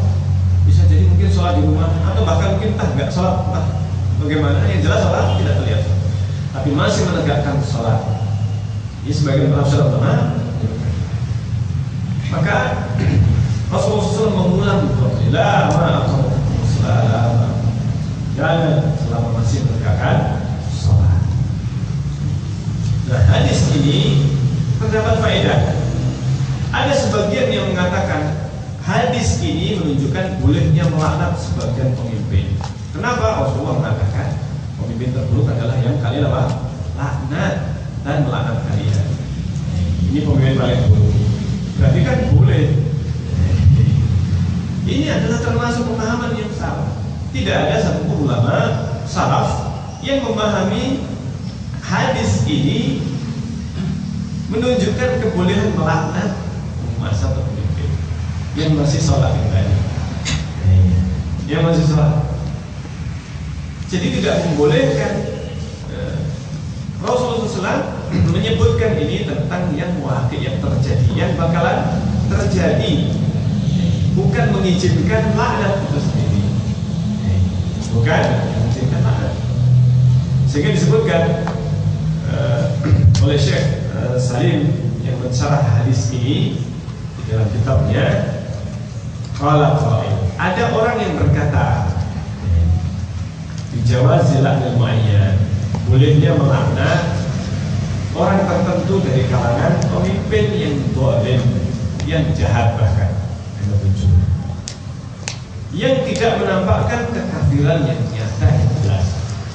bisa jadi mungkin sholat di rumah atau bahkan mungkin nggak sholat, bagaimana, yang jelas sholat tidak terlihat, tapi masih menegakkan sholat. Ini sebagian penafsir ulama. Maka Rasulullah SAW mengulang jangan selama masih menegakkan sholat. Nah, hadis ini terdapat faedah. Ada sebagian yang mengatakan hadis ini menunjukkan bolehnya melaknat sebagian pemimpin. Kenapa? Rasulullah mengatakan pemimpin terburuk adalah yang kalian laknat dan melaknat kalian. Ini pemimpin paling buruk. Berarti kan boleh. Ini adalah termasuk pemahaman yang salah. Tidak ada satupun ulama salaf yang memahami hadis ini menunjukkan kebolehan melaknat masa pemimpin yang masih sholat yang masih sholat. Jadi tidak membolehkan. Rasulullah SAW menyebutkan ini tentang yang wakil, yang terjadi, yang bakalan terjadi, bukan mengizinkan laknat itu sendiri, bukan mengizinkan laknat. Sehingga disebutkan oleh Syekh Salim yang mensyarah hadis ini di dalam kitabnya, ada orang yang berkata dijawazil la'nal mu'ayyan, bolehnya melaknat orang tertentu dari kalangan pemimpin yang zalim, yang jahat, bahkan yang tidak menampakkan kekafiran yang nyata yang jelas.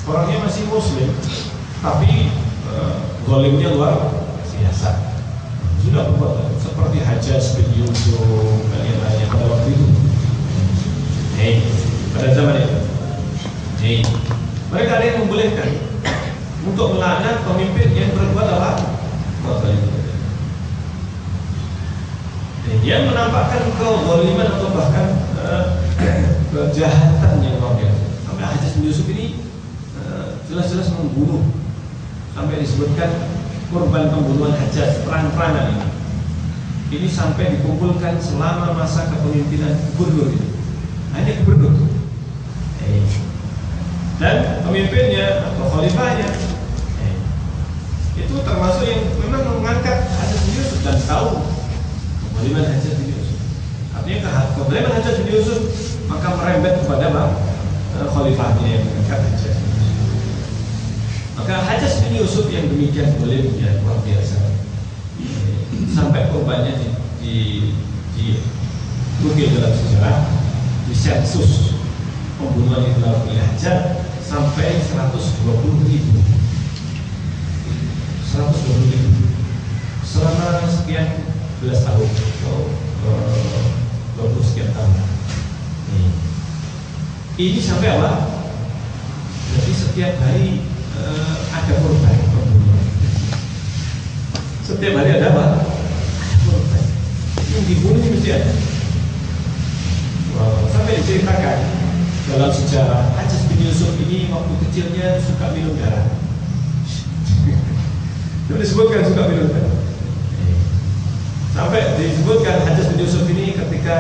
Orangnya masih muslim, tapi zalimnya luar biasa. Sudah berbuat seperti Hajjaj bin Yusuf dan yang lainnya pada waktu itu. Pada zaman itu, mereka ada yang membolehkan untuk melaknat pemimpin yang berbuat apa? Yang menampakkan kezaliman atau bahkan kejahatan yang luar biasa. Sampai Hajjaj bin Yusuf ini jelas-jelas membunuh, sampai disebutkan korban pembunuhan Hajjaj, perang-perangan ini sampai dikumpulkan selama masa kepemimpinan gubernur itu. Hanya gubernur dan pemimpinnya atau khalifahnya itu termasuk yang memang mengangkat Hajjaj bin Yusuf dan tahu kezaliman Hajjaj bin Yusuf. Artinya kezaliman Hajjaj bin Yusuf maka merembet kepada khalifahnya yang mengangkat Hajjaj. Maka Hajjaj bin Yusuf yang demikian zalimnya luar biasa, sampai korbannya diukir dalam sejarah, disensus pembunuhan yang dilakukan oleh Hajjaj sampai 120.000 selama sekian belas tahun atau 20 sekian tahun. Ini sampai apa? Jadi setiap hari ada korban pembunuhan. Setiap hari ada apa? Ada korban. Yang dibunuh mesti ada. Sampai diceritakan dalam sejarah Hajjaj bin Yusuf ini waktu kecilnya suka minum darah. Itu disebutkan suka minum darah. Sampai disebutkan Hajjaj bin Yusuf ini ketika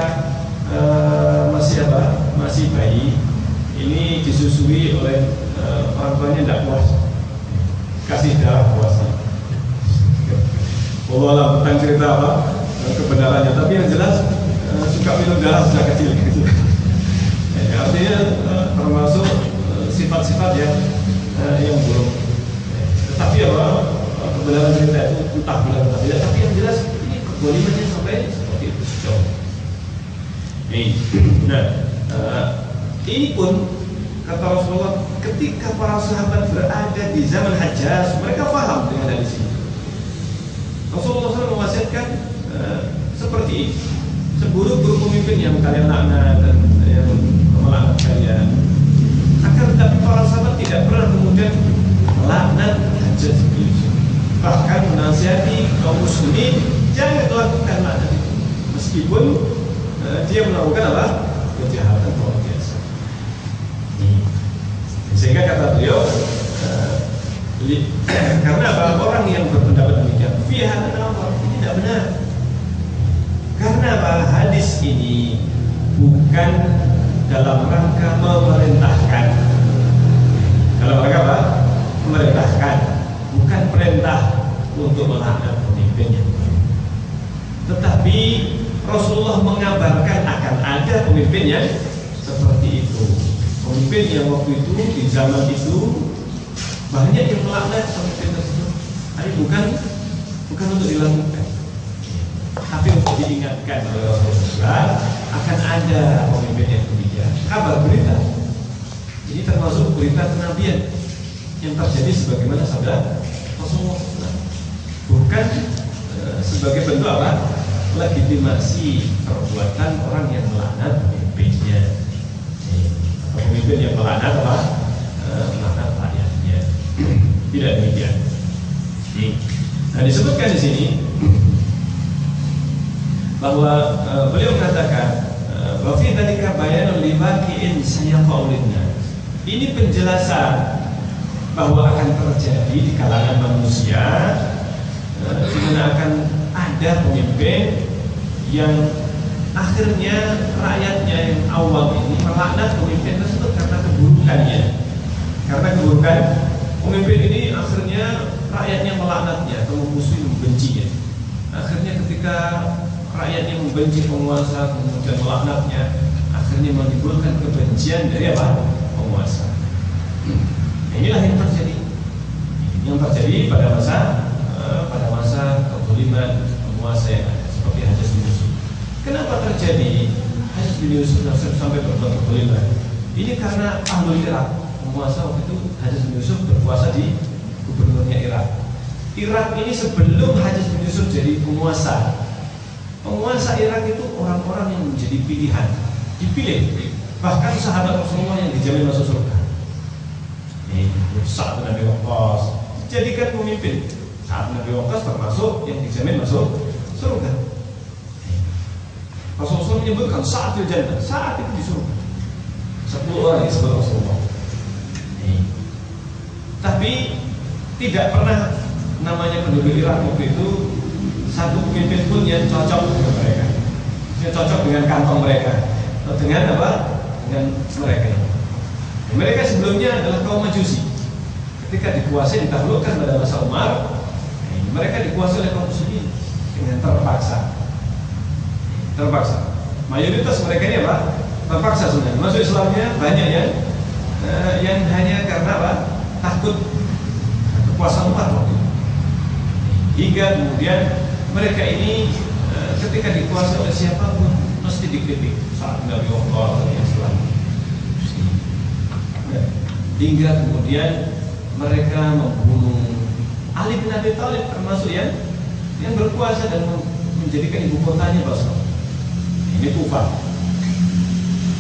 masih bayi, ini disusui oleh orang tuanya tidak puas, kasih darah puasnya. Allah tentang cerita apa kebenarannya, tapi yang jelas suka minum darah sejak kecil gitu. Artinya termasuk sifat-sifat yang belum. Tetapi apa kebenaran cerita itu entah benar atau tidak, tapi yang jelas ini kezalimannya sampai seperti itu sejauh. Nah, ini pun kata Rasulullah, ketika para sahabat berada di zaman Hajjaj, mereka paham dengan hadis ini. Rasulullah SAW mewasiatkan seperti ini. Seburuk-buruk pemimpin yang kalian laknat dan yang melaknat kalian. Akan tetapi para sahabat tidak pernah kemudian melaknat Hajjaj bin Yusuf. Bahkan menasihati kaum muslimin jangan melakukan laknat itu, meskipun dia melakukan apa? Kejahatan luar biasa. Sehingga kata beliau, karena apa? Orang yang berpendapat demikian, fiha an-nazar, tidak benar. Karena apa? Hadis ini bukan dalam rangka memerintahkan. Dalam rangka apa? Memerintahkan, bukan perintah untuk melaknat pemimpin yang baru. Tetapi Rasulullah mengabarkan akan ada pemimpin yang seperti itu. Pemimpin yang waktu itu, di zaman itu banyak yang melaknat pemimpin tersebut. Tapi bukan untuk dilakukan, tapi untuk diingatkan oleh Rasulullah akan ada pemimpin yang demikian. Kabar berita. Ini termasuk berita kenabian yang terjadi sebagaimana sabda Rasulullah SAW. Bukan sebagai bentuk apa? Legitimasi perbuatan orang yang melaknat pemimpinnya. Atau pemimpin yang melaknat apa? Melaknat rakyatnya. Tidak demikian. Nah, disebutkan di sini bahwa beliau mengatakan wa fi dzalika bayanun li baqi'in sayaqaulinna. Ini penjelasan bahwa akan terjadi di kalangan manusia di mana akan ada pemimpin yang akhirnya rakyatnya yang awam ini melaknat pemimpin tersebut karena keburukannya. Karena keburukan pemimpin ini akhirnya rakyatnya melaknatnya atau memusuhi, membencinya. Akhirnya ketika rakyatnya membenci penguasa kemudian melaknatnya, akhirnya menimbulkan kebencian dari apa? Penguasa. Inilah yang terjadi. Yang terjadi pada masa kezaliman penguasa yang ada seperti Hajjaj bin Yusuf. Kenapa terjadi Hajjaj bin Yusuf sampai berbuat kezaliman? Ini karena Ahlul Irak, penguasa waktu itu Hajjaj bin Yusuf berkuasa di gubernurnya Irak. Irak ini sebelum Hajjaj bin Yusuf jadi penguasa Irak itu orang-orang yang menjadi pilihan, dipilih. Bahkan sahabat Rasulullah yang dijamin masuk surga. Sa'ad bin Abi Waqqas dijadikan pemimpin. Sa'ad bin Abi Waqqas termasuk yang dijamin masuk surga. Rasulullah menyebutkan Sa'ad fil jannah, Sa'ad itu di surga. 10 orang disebut Rasulullah. Tapi tidak pernah namanya penduduk Irak waktu itu satu pemimpin pun yang cocok dengan mereka, yang cocok dengan kantong mereka, atau dengan apa? Dengan mereka ini. Mereka sebelumnya adalah kaum Majusi. Ketika dikuasai, ditaklukkan pada masa Umar, mereka dikuasai oleh kaum Muslimin dengan terpaksa. Mayoritas mereka ini apa? Terpaksa sebenarnya. Masuk Islamnya banyak yang hanya karena apa? Takut kekuasaan Umar waktu itu. Hingga kemudian mereka ini ketika dikuasai oleh siapapun mesti dikritik. Saat Nabi Muhammad SAW. Hingga kemudian mereka membunuh Ali bin Abi Thalib, termasuk yang berkuasa dan menjadikan ibu kotanya Basra. Ini Kufah.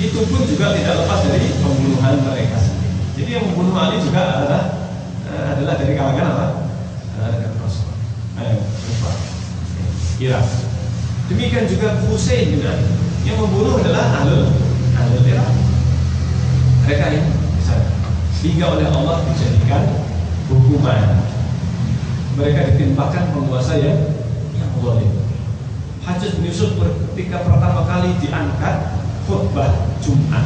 Itu pun juga tidak lepas dari pembunuhan mereka sendiri. Jadi yang membunuh Ali juga adalah dari kalangan apa? Dari Basra. Kufah. Irak. Demikian juga Husain bin Ali. Yang membunuh adalah Ahlul Irak. Mereka ini sehingga oleh Allah dijadikan hukuman. Mereka ditimpakan penguasa yang zalim. Hajjaj bin Yusuf ketika pertama kali diangkat khutbah Jumat.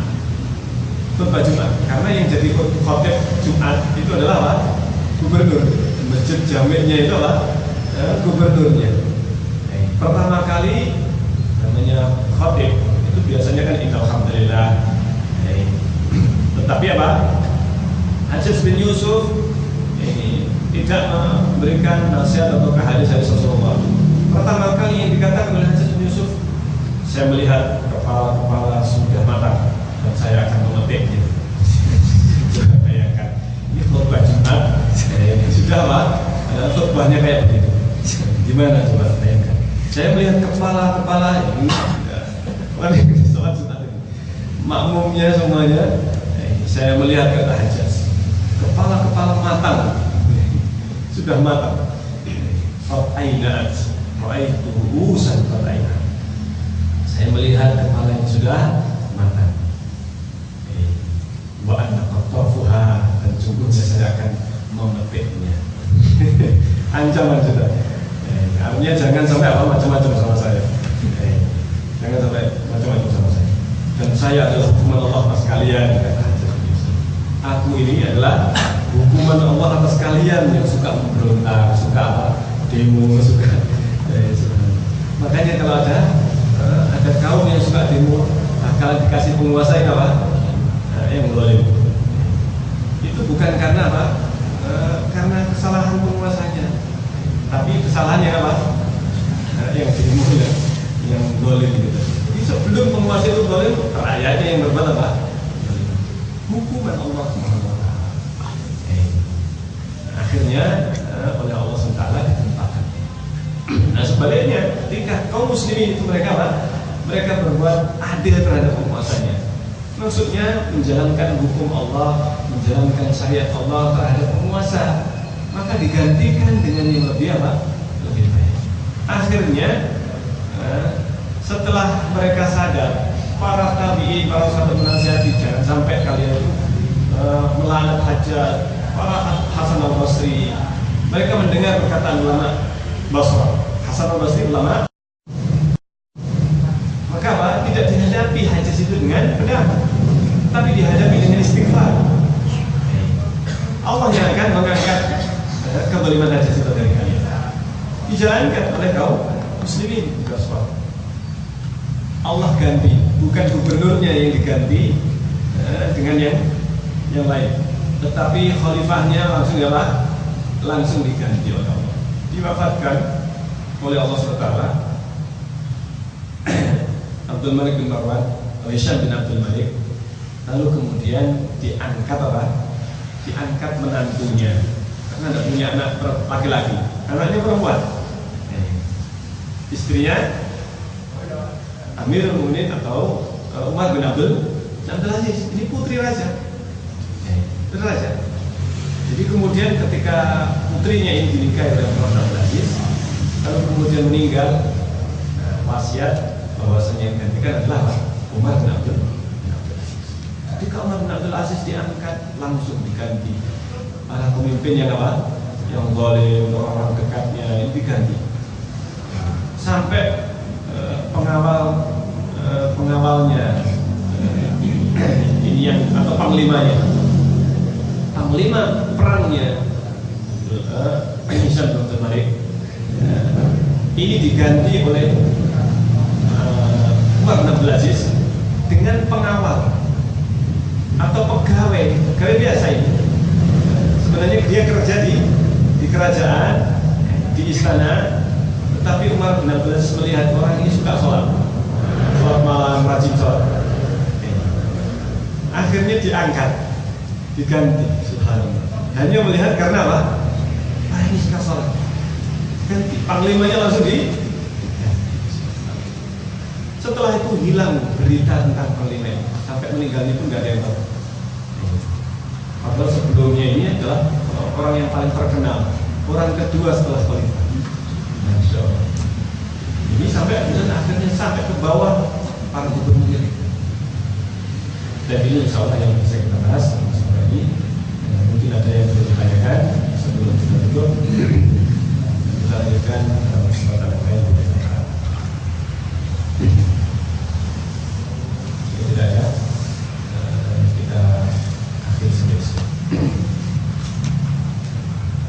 Karena yang jadi khotib Jumat itu adalah apa? Gubernur. Masjid Jami'nya itu apa? Gubernurnya. Pertama kali namanya khotib itu biasanya kan alhamdulillah. Tetapi apa? Hajjaj bin Yusuf ini tidak memberikan nasihat atau hadis-hadis Rasulullah. Pertama kali yang dikatakan oleh Hajjaj bin Yusuf, saya melihat kepala sudah matang dan saya akan memetiknya. Coba bayangkan, ini khutbah Jumat sudah apa? Khutbahnya kayak begitu. Gimana coba bayangkan? Saya melihat kepala ini, sholat sunat ini, makmumnya semuanya, saya melihat kata Hajjaj, kepala matang, sudah matang. Ra'aituhu sanqataina. Saya melihat kepala yang sudah matang. Wa anna qattafuha, dan sungguhnya saya akan memetiknya. Ancaman sudah. Artinya jangan sampai macam-macam sama saya. Jangan sampai macam-macam sama saya. Dan saya adalah hukuman Allah atas kalian, kata Hajjaj. Aku ini adalah hukuman Allah atas kalian yang suka memberontak, suka demo, suka. Makanya kalau ada kaum yang suka demo, kalau dikasih penguasa yang apa? Yang zalim. Itu bukan karena apa? Karena kesalahan penguasanya, tapi kesalahannya apa? Yang demo, yang zalim gitu. Jadi sebelum penguasa itu zalim, rakyatnya yang berbuat apa? Hukuman Allah SWT. Akhirnya oleh Allah SWT ditempatkan. Nah sebaliknya, ketika kaum muslimin itu mereka apa? Mereka berbuat adil terhadap penguasanya. Maksudnya menjalankan hukum Allah, menjalankan syariat Allah terhadap penguasa, maka digantikan dengan yang lebih apa? Lebih baik. Akhirnya setelah mereka sadar, para tabi'in, para sahabat menasihati, jangan sampai kalian melaknat Hajjaj, para Hasan al-Basri. Mereka mendengar perkataan ulama Basrah. Hasan al-Basri ulama, maka apa? Tidak dihadapi Hajjaj itu dengan pendapat, tapi dihadapi dengan istighfar. Allah yang akan mengangkat kezaliman Hajjaj itu dari kalian, dijalankan oleh kaum muslimin. Allah ganti, bukan gubernurnya yang diganti dengan yang lain, tetapi khalifahnya langsung diganti oleh Allah, diwafatkan oleh Allah SWT. Abdul Malik bin Marwan, Hisham bin Abdul Malik, lalu kemudian diangkat menantunya, karena tidak punya anak laki-laki, anaknya perempuan, istrinya Amirul Mukminin atau Umar bin Abdul Aziz, ini putri raja. Jadi kemudian ketika putrinya ini dinikahi oleh Umar bin Abdul Aziz, lalu kemudian meninggal, wasiat bahwasanya yang gantikan adalah Umar bin Abdul Aziz. Ketika Umar bin Abdul Aziz diangkat, langsung diganti. Para pemimpin yang apa? Yang zalim, orang-orang dekatnya ini diganti. Sampai pengawalnya ini yang atau panglima perangnya Hisham bin Abdul Malik ini diganti oleh Umar bin Abdul Aziz dengan pengawal atau pegawai biasa ini. Sebenarnya dia kerja di kerajaan, di istana, tetapi Umar bin Abdul Aziz melihat orang ini suka sholat malam, rajin sholat. Akhirnya diganti. Subhanallah. Hanya melihat karena apa? Ini suka sholat. Ganti panglimanya langsung Setelah itu hilang berita tentang panglima, sampai meninggalnya pun nggak ada yang tahu. Padahal sebelumnya ini adalah orang yang paling terkenal, orang kedua setelah khalifah. Masya Allah. Ini akhirnya sampai ke bawah para gubernur. Dan ini insya Allah yang bisa kita bahas sampai ini. Mungkin ada yang perlu ditanyakan sebelum kita tutup. Kita lanjutkan kesempatan yang lain. Jika tidak ada, kita akhir sampai sini.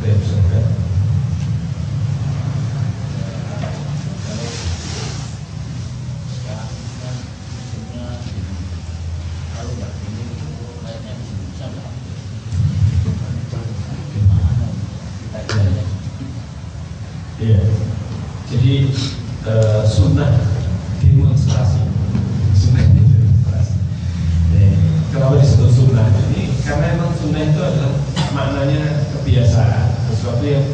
Baik, saudara. Iya, jadi sunnah demonstrasi. Kenapa disebut sunnah? Jadi karena memang sunnah itu adalah maknanya kebiasaan, sesuatu yang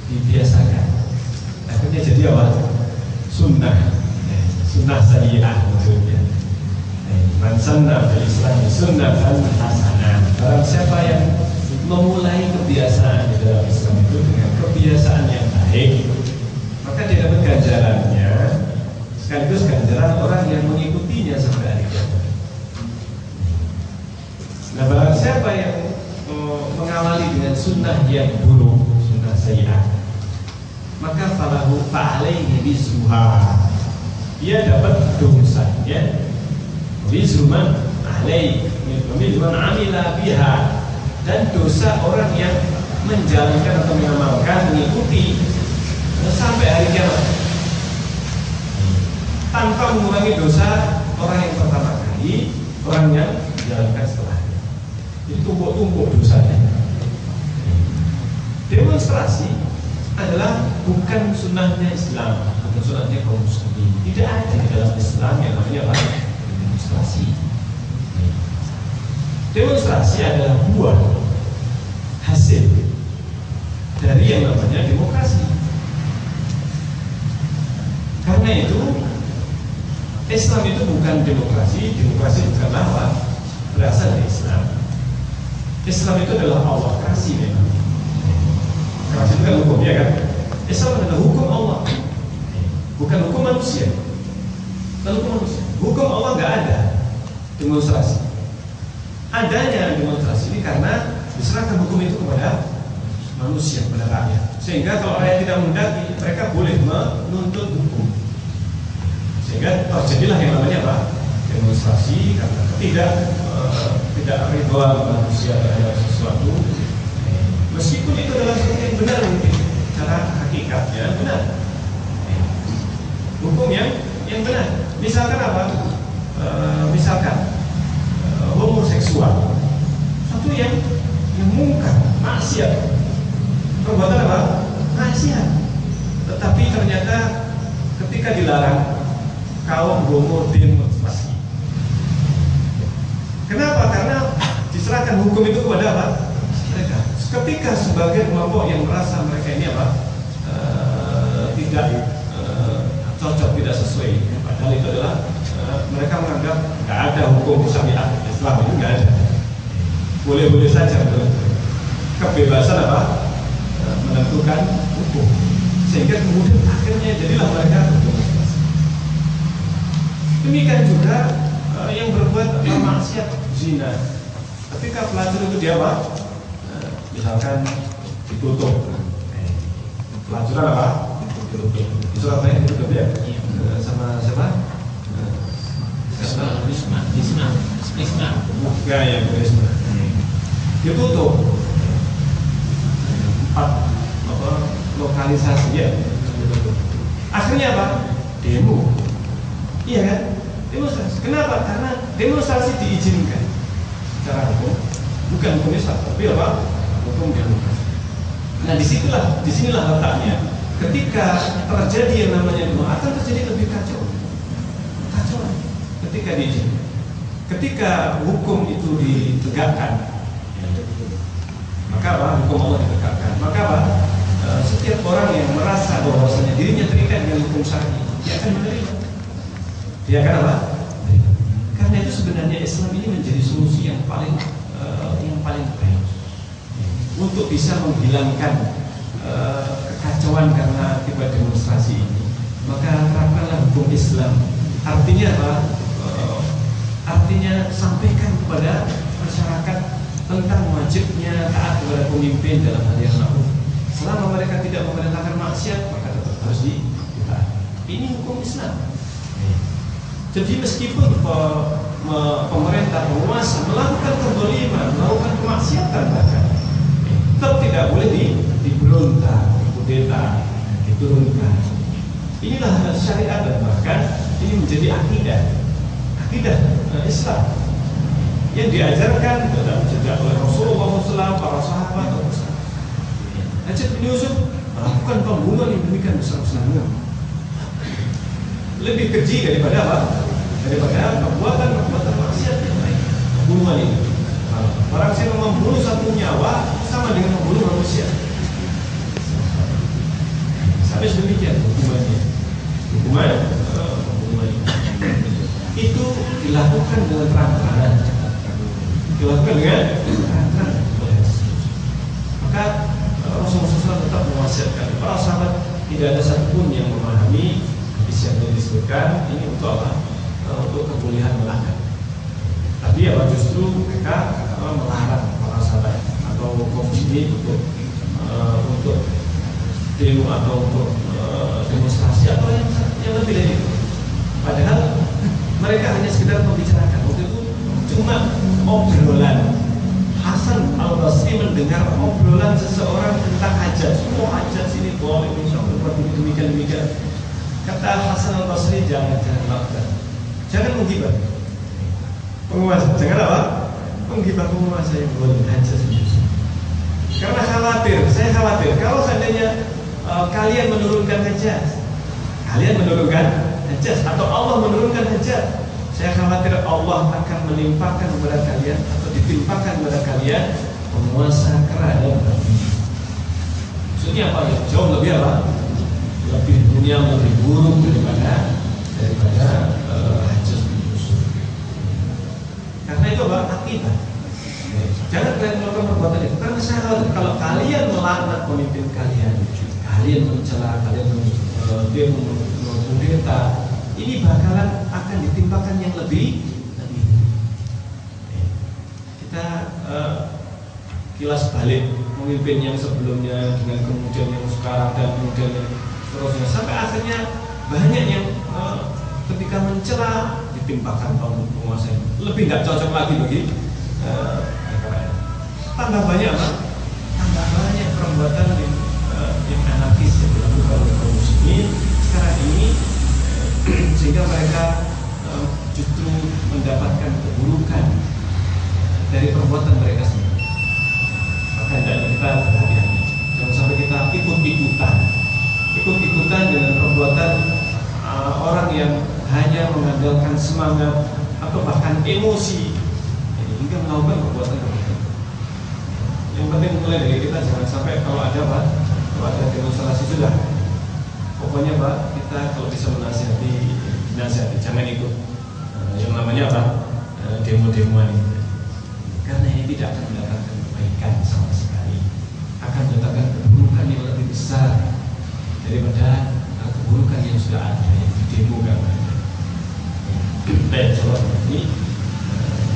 dibiasakan. Nah, sunnah sayyi'ah maksudnya. Man sanna fil Islam sunnatan hasanah. Barang siapa yang memulai kebiasaan di dalam Islam itu dengan kebiasaan yang baik, maka dia dapat ganjarannya sekaligus ganjaran orang yang mengikutinya sampai hari kiamat. Nah, barang siapa yang mengawali dengan sunnah yang buruk, sunnah sayyi'ah, maka falahu fa'alaihi bisruha, dia dapat dosanya, bisruman alaihi, bisruman amila biha, dan dosa orang yang menjalankan atau mengamalkan, mengikuti sampai hari kiamat, tanpa mengurangi dosa orang yang pertama kali, orang yang menjalankan setelahnya. Itu tumpuk-tumpuk dosanya. Demonstrasi adalah bukan sunnahnya Islam, bukan sunnahnya kaum muslimin. Tidak ada di dalam Islam yang namanya apa? Demonstrasi. Demonstrasi adalah buah hasil dari yang namanya demokrasi. Karena itu Islam itu bukan demokrasi, demokrasi bukanlah apa? Berasal dari Islam. Islam itu adalah Allah kasih memang. Kasih itu kan hukum, ya kan? Islam adalah hukum Allah, bukan hukum manusia. Bukan hukum manusia. Hukum Allah nggak ada demonstrasi. Adanya demonstrasi ini karena diserahkan hukum itu kepada manusia, kepada rakyat. Sehingga kalau rakyat tidak mendaki, mereka boleh menuntut hukum. Sehingga terjadilah yang namanya apa? Demonstrasi karena tidak ridho manusia terhadap sesuatu, meskipun itu adalah sesuatu yang benar mungkin secara hakikatnya benar, hukum yang benar. Misalkan apa? Misalkan homoseksual, satu yang mungkar, maksiat, perbuatan apa? Maksiat. Tetapi ternyata ketika dilarang, kaum homo demonstrasi. Kenapa? Karena diserahkan hukum itu kepada apa? Mereka. Ketika sebagian kelompok yang merasa mereka ini apa? Tidak cocok, tidak sesuai. Padahal itu adalah mereka menganggap nggak ada hukum syariat Islam itu nggak ada. Boleh-boleh saja kebebasan apa? Menentukan hukum. Sehingga kemudian akhirnya jadilah mereka berdemonstrasi. Demikian juga yang berbuat maksiat zina, ketika pelacur itu dia apa? Misalkan ditutup, pelacuran apa? Ditutup. Di Surabaya ditutup ya? Sama siapa? Risma. Bukan ya, Risma. Ditutup 4 lokalisasi ya. Akhirnya apa? Demo. Iya kan? Demonstrasi. Kenapa? Karena demonstrasi diizinkan secara hukum, bukan hukum Islam, tapi apa? Hukum demokrasi. Nah, disinilah letaknya. Ketika terjadi yang namanya demo, akan terjadi lebih kacauan. Ketika diizinkan, ketika hukum itu ditegakkan, maka apa? Hukum Allah ditegakkan. Maka apa? Setiap orang yang merasa bahwasanya dirinya terikat dengan hukum syar'i, dia akan menerima. Dia akan apa? Karena itu sebenarnya Islam ini menjadi solusi yang paling baik untuk bisa menghilangkan kekacauan karena akibat demonstrasi ini. Maka terapkanlah hukum Islam. Artinya apa? Artinya sampaikan kepada masyarakat tentang wajibnya taat kepada pemimpin dalam hal yang ma'ruf. Selama mereka tidak memerintahkan maksiat, maka tetap harus ditaati. Ini hukum Islam. Jadi meskipun pemerintah, penguasa melakukan kezaliman, melakukan kemaksiatan bahkan, tetap tidak boleh diberontak, dikudeta, diturunkan. Inilah syariat dan bahkan ini menjadi akidah Islam yang diajarkan sejak oleh Rasulullah SAW, para sahabat, Hajjaj bin Yusuf melakukan pembunuhan yang demikian besar-besarnya, lebih keji daripada apa? Daripada perbuatan maksiat yang lain. Pembunuhan ini. Barang siapa membunuh satu nyawa sama dengan membunuh manusia. Sampai sedemikian hukumannya. Pembunuhan. dilakukan dengan terang-terangan, dilakukan dengan terang-terangan. Maka Rasulullah SAW tetap mewasiatkan para sahabat, tidak ada satupun yang memahami hadis yang disebutkan ini untuk apa? Untuk kebolehan melarang. Tapi ya justru mereka melarang para sahabat atau kaum muslimin untuk demo atau untuk demonstrasi atau yang lebih dari itu. Padahal mereka hanya sekedar membicarakan. Waktu itu cuma obrolan. Hasan al-Basri mendengar obrolan seseorang tentang hajat. Semua hajat sini boleh demikian. Kata Hasan al-Basri, jangan lakukan. Jangan menggibah penguasa. Jangan apa? Menggibah penguasa yang boleh hajat. Karena saya khawatir kalau seandainya kalian menurunkan hajat, atau Allah menurunkan hajat, saya khawatir Allah akan menimpakan kepada kalian atau ditimpakan kepada kalian penguasa kera dan babi. Maksudnya apa ya? Jauh lebih apa? Lebih dunia lebih buruk daripada hajat. Karena itu apa? Akibat. Jangan kalian melakukan perbuatan itu. Karena saya khawatir kalau kalian melaknat pemimpin kalian mencela, kalian mengkudeta, ini bakalan akan ditimpakan yang lebih. Kita kilas balik pemimpin yang sebelumnya dengan kemudian yang sekarang dan kemudian yang seterusnya, sampai akhirnya banyak yang ketika mencela ditimpakan penguasa ini. Lebih nggak cocok lagi bagi tambah banyak apa? Tambah banyak perbuatan yang anarkis yang dilakukan oleh kaum muslimin sekarang ini, sehingga mereka justru mendapatkan keburukan dari perbuatan mereka sendiri. Maka hendaknya kita berhati-hati, jangan sampai kita ikut-ikutan dengan perbuatan orang yang hanya mengandalkan semangat atau bahkan emosi hingga melakukan perbuatan. Yang penting mulai dari kita, jangan sampai kalau ada demonstrasi sudah, pokoknya Pak, kita kalau bisa menasihati, jangan ikut yang namanya apa? Demo-demoan ini. Karena ini tidak akan mendatangkan kebaikan sama sekali, akan mendatangkan keburukan yang lebih besar daripada keburukan yang sudah ada yang didemokan. Baik, coba ini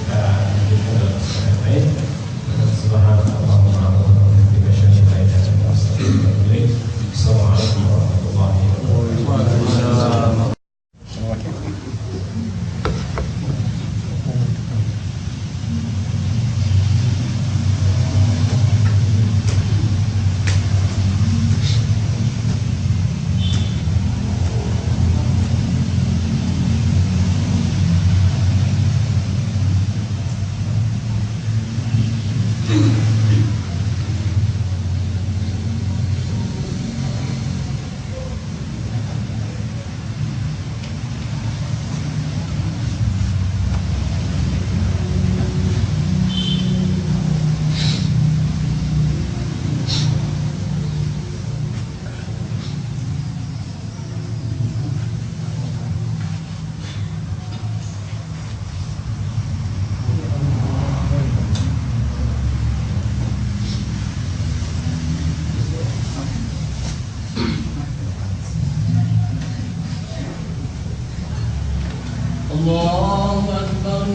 kita lanjutkan dalam kesempatan lain. Subhanallah wa bihamdihi. Assalamualaikum warahmatullahi wabarakatuh. الله أكبر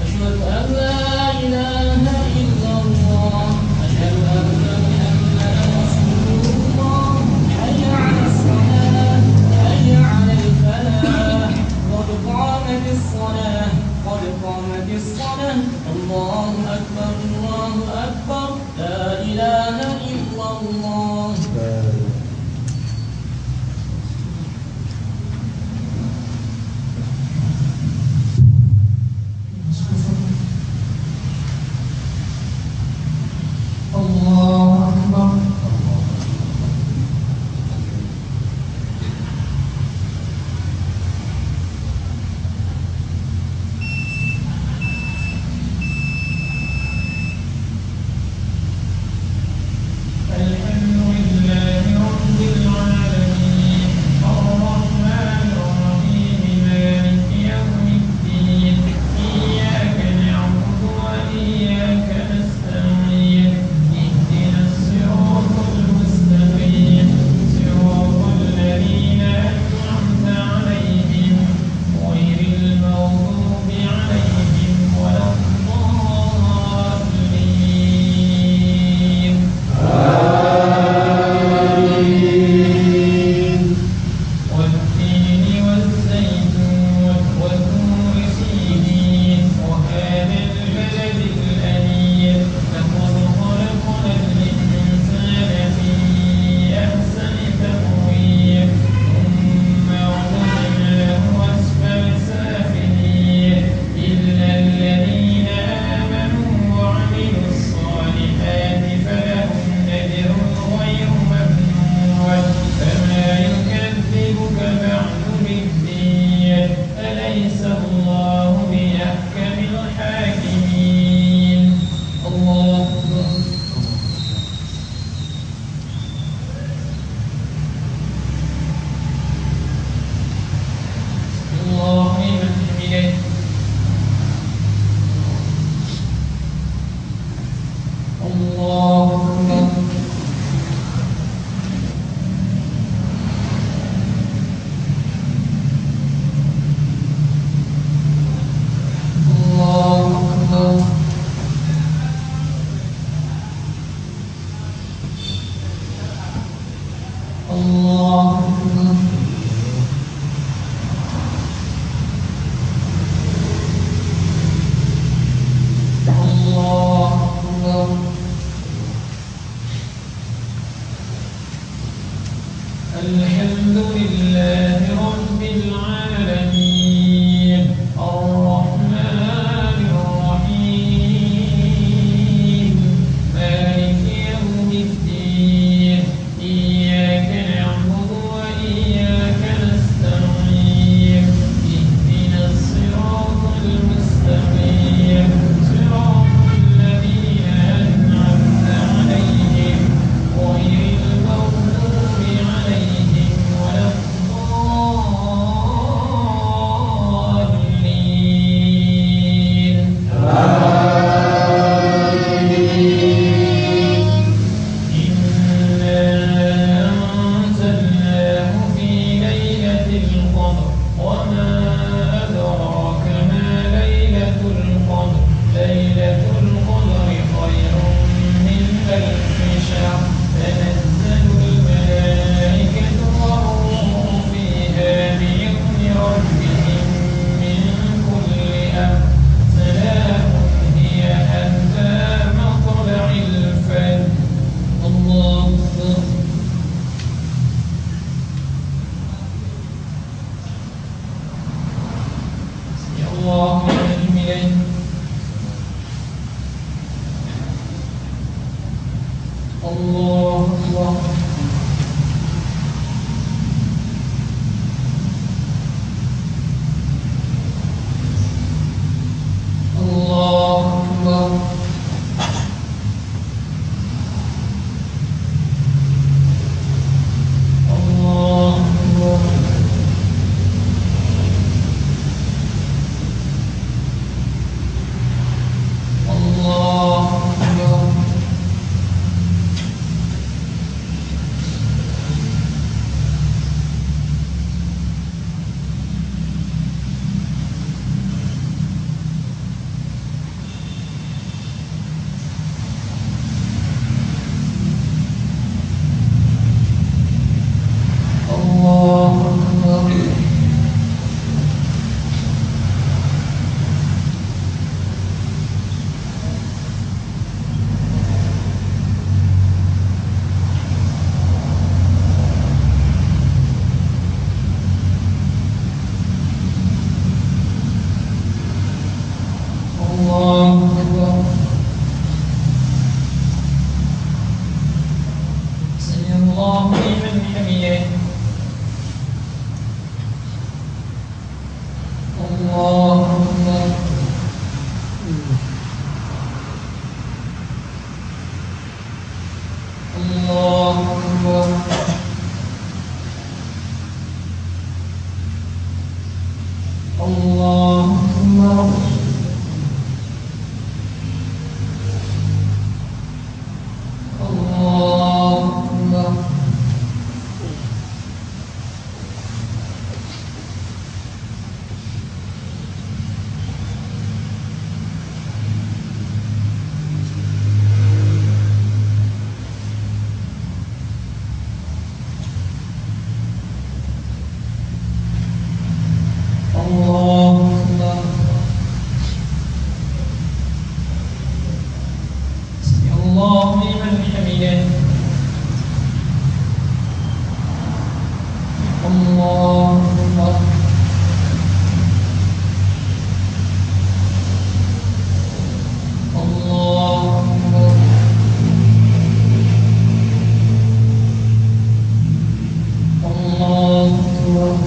أشهد أن لا إله إلا الله أشهد أن محمدا رسول الله حي على الصلاة حي على الفلاح قد قامت الصلاة الله أكبر لا إله إلا الله. الله لمن حمده. الله أكبر. الله أكبر. الله أكبر. الله أكبر. الحمد لله رب العالمين الرحمن الرحيم مالك يوم الدين إياك نعبد وإياك نستعين اهدنا الصراط المستقيم صراط الذين أنعمت عليهم غير المغضوب عليهم ولا الضالين. إنا أنزلناه في ليلة القدر وما أدراك ما ليلة القدر ليلة القدر خير من ألف شهر تنزل الملائكة والروح فيها بإذن ربهم من كل أمر سلام هي حتى مطلع الفجر. الله أكبر. سمع الله لمن حمده. الله أكبر. الله أكبر. الله أكبر. الله أكبر. الله أكبر. الله أكبر. سمع الله لمن حمده. الله أكبر. الله أكبر. الله أكبر. الله أكبر. الله أكبر. سمع الله لمن حمده. الله أكبر. الله أكبر. الله أكبر.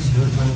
Masih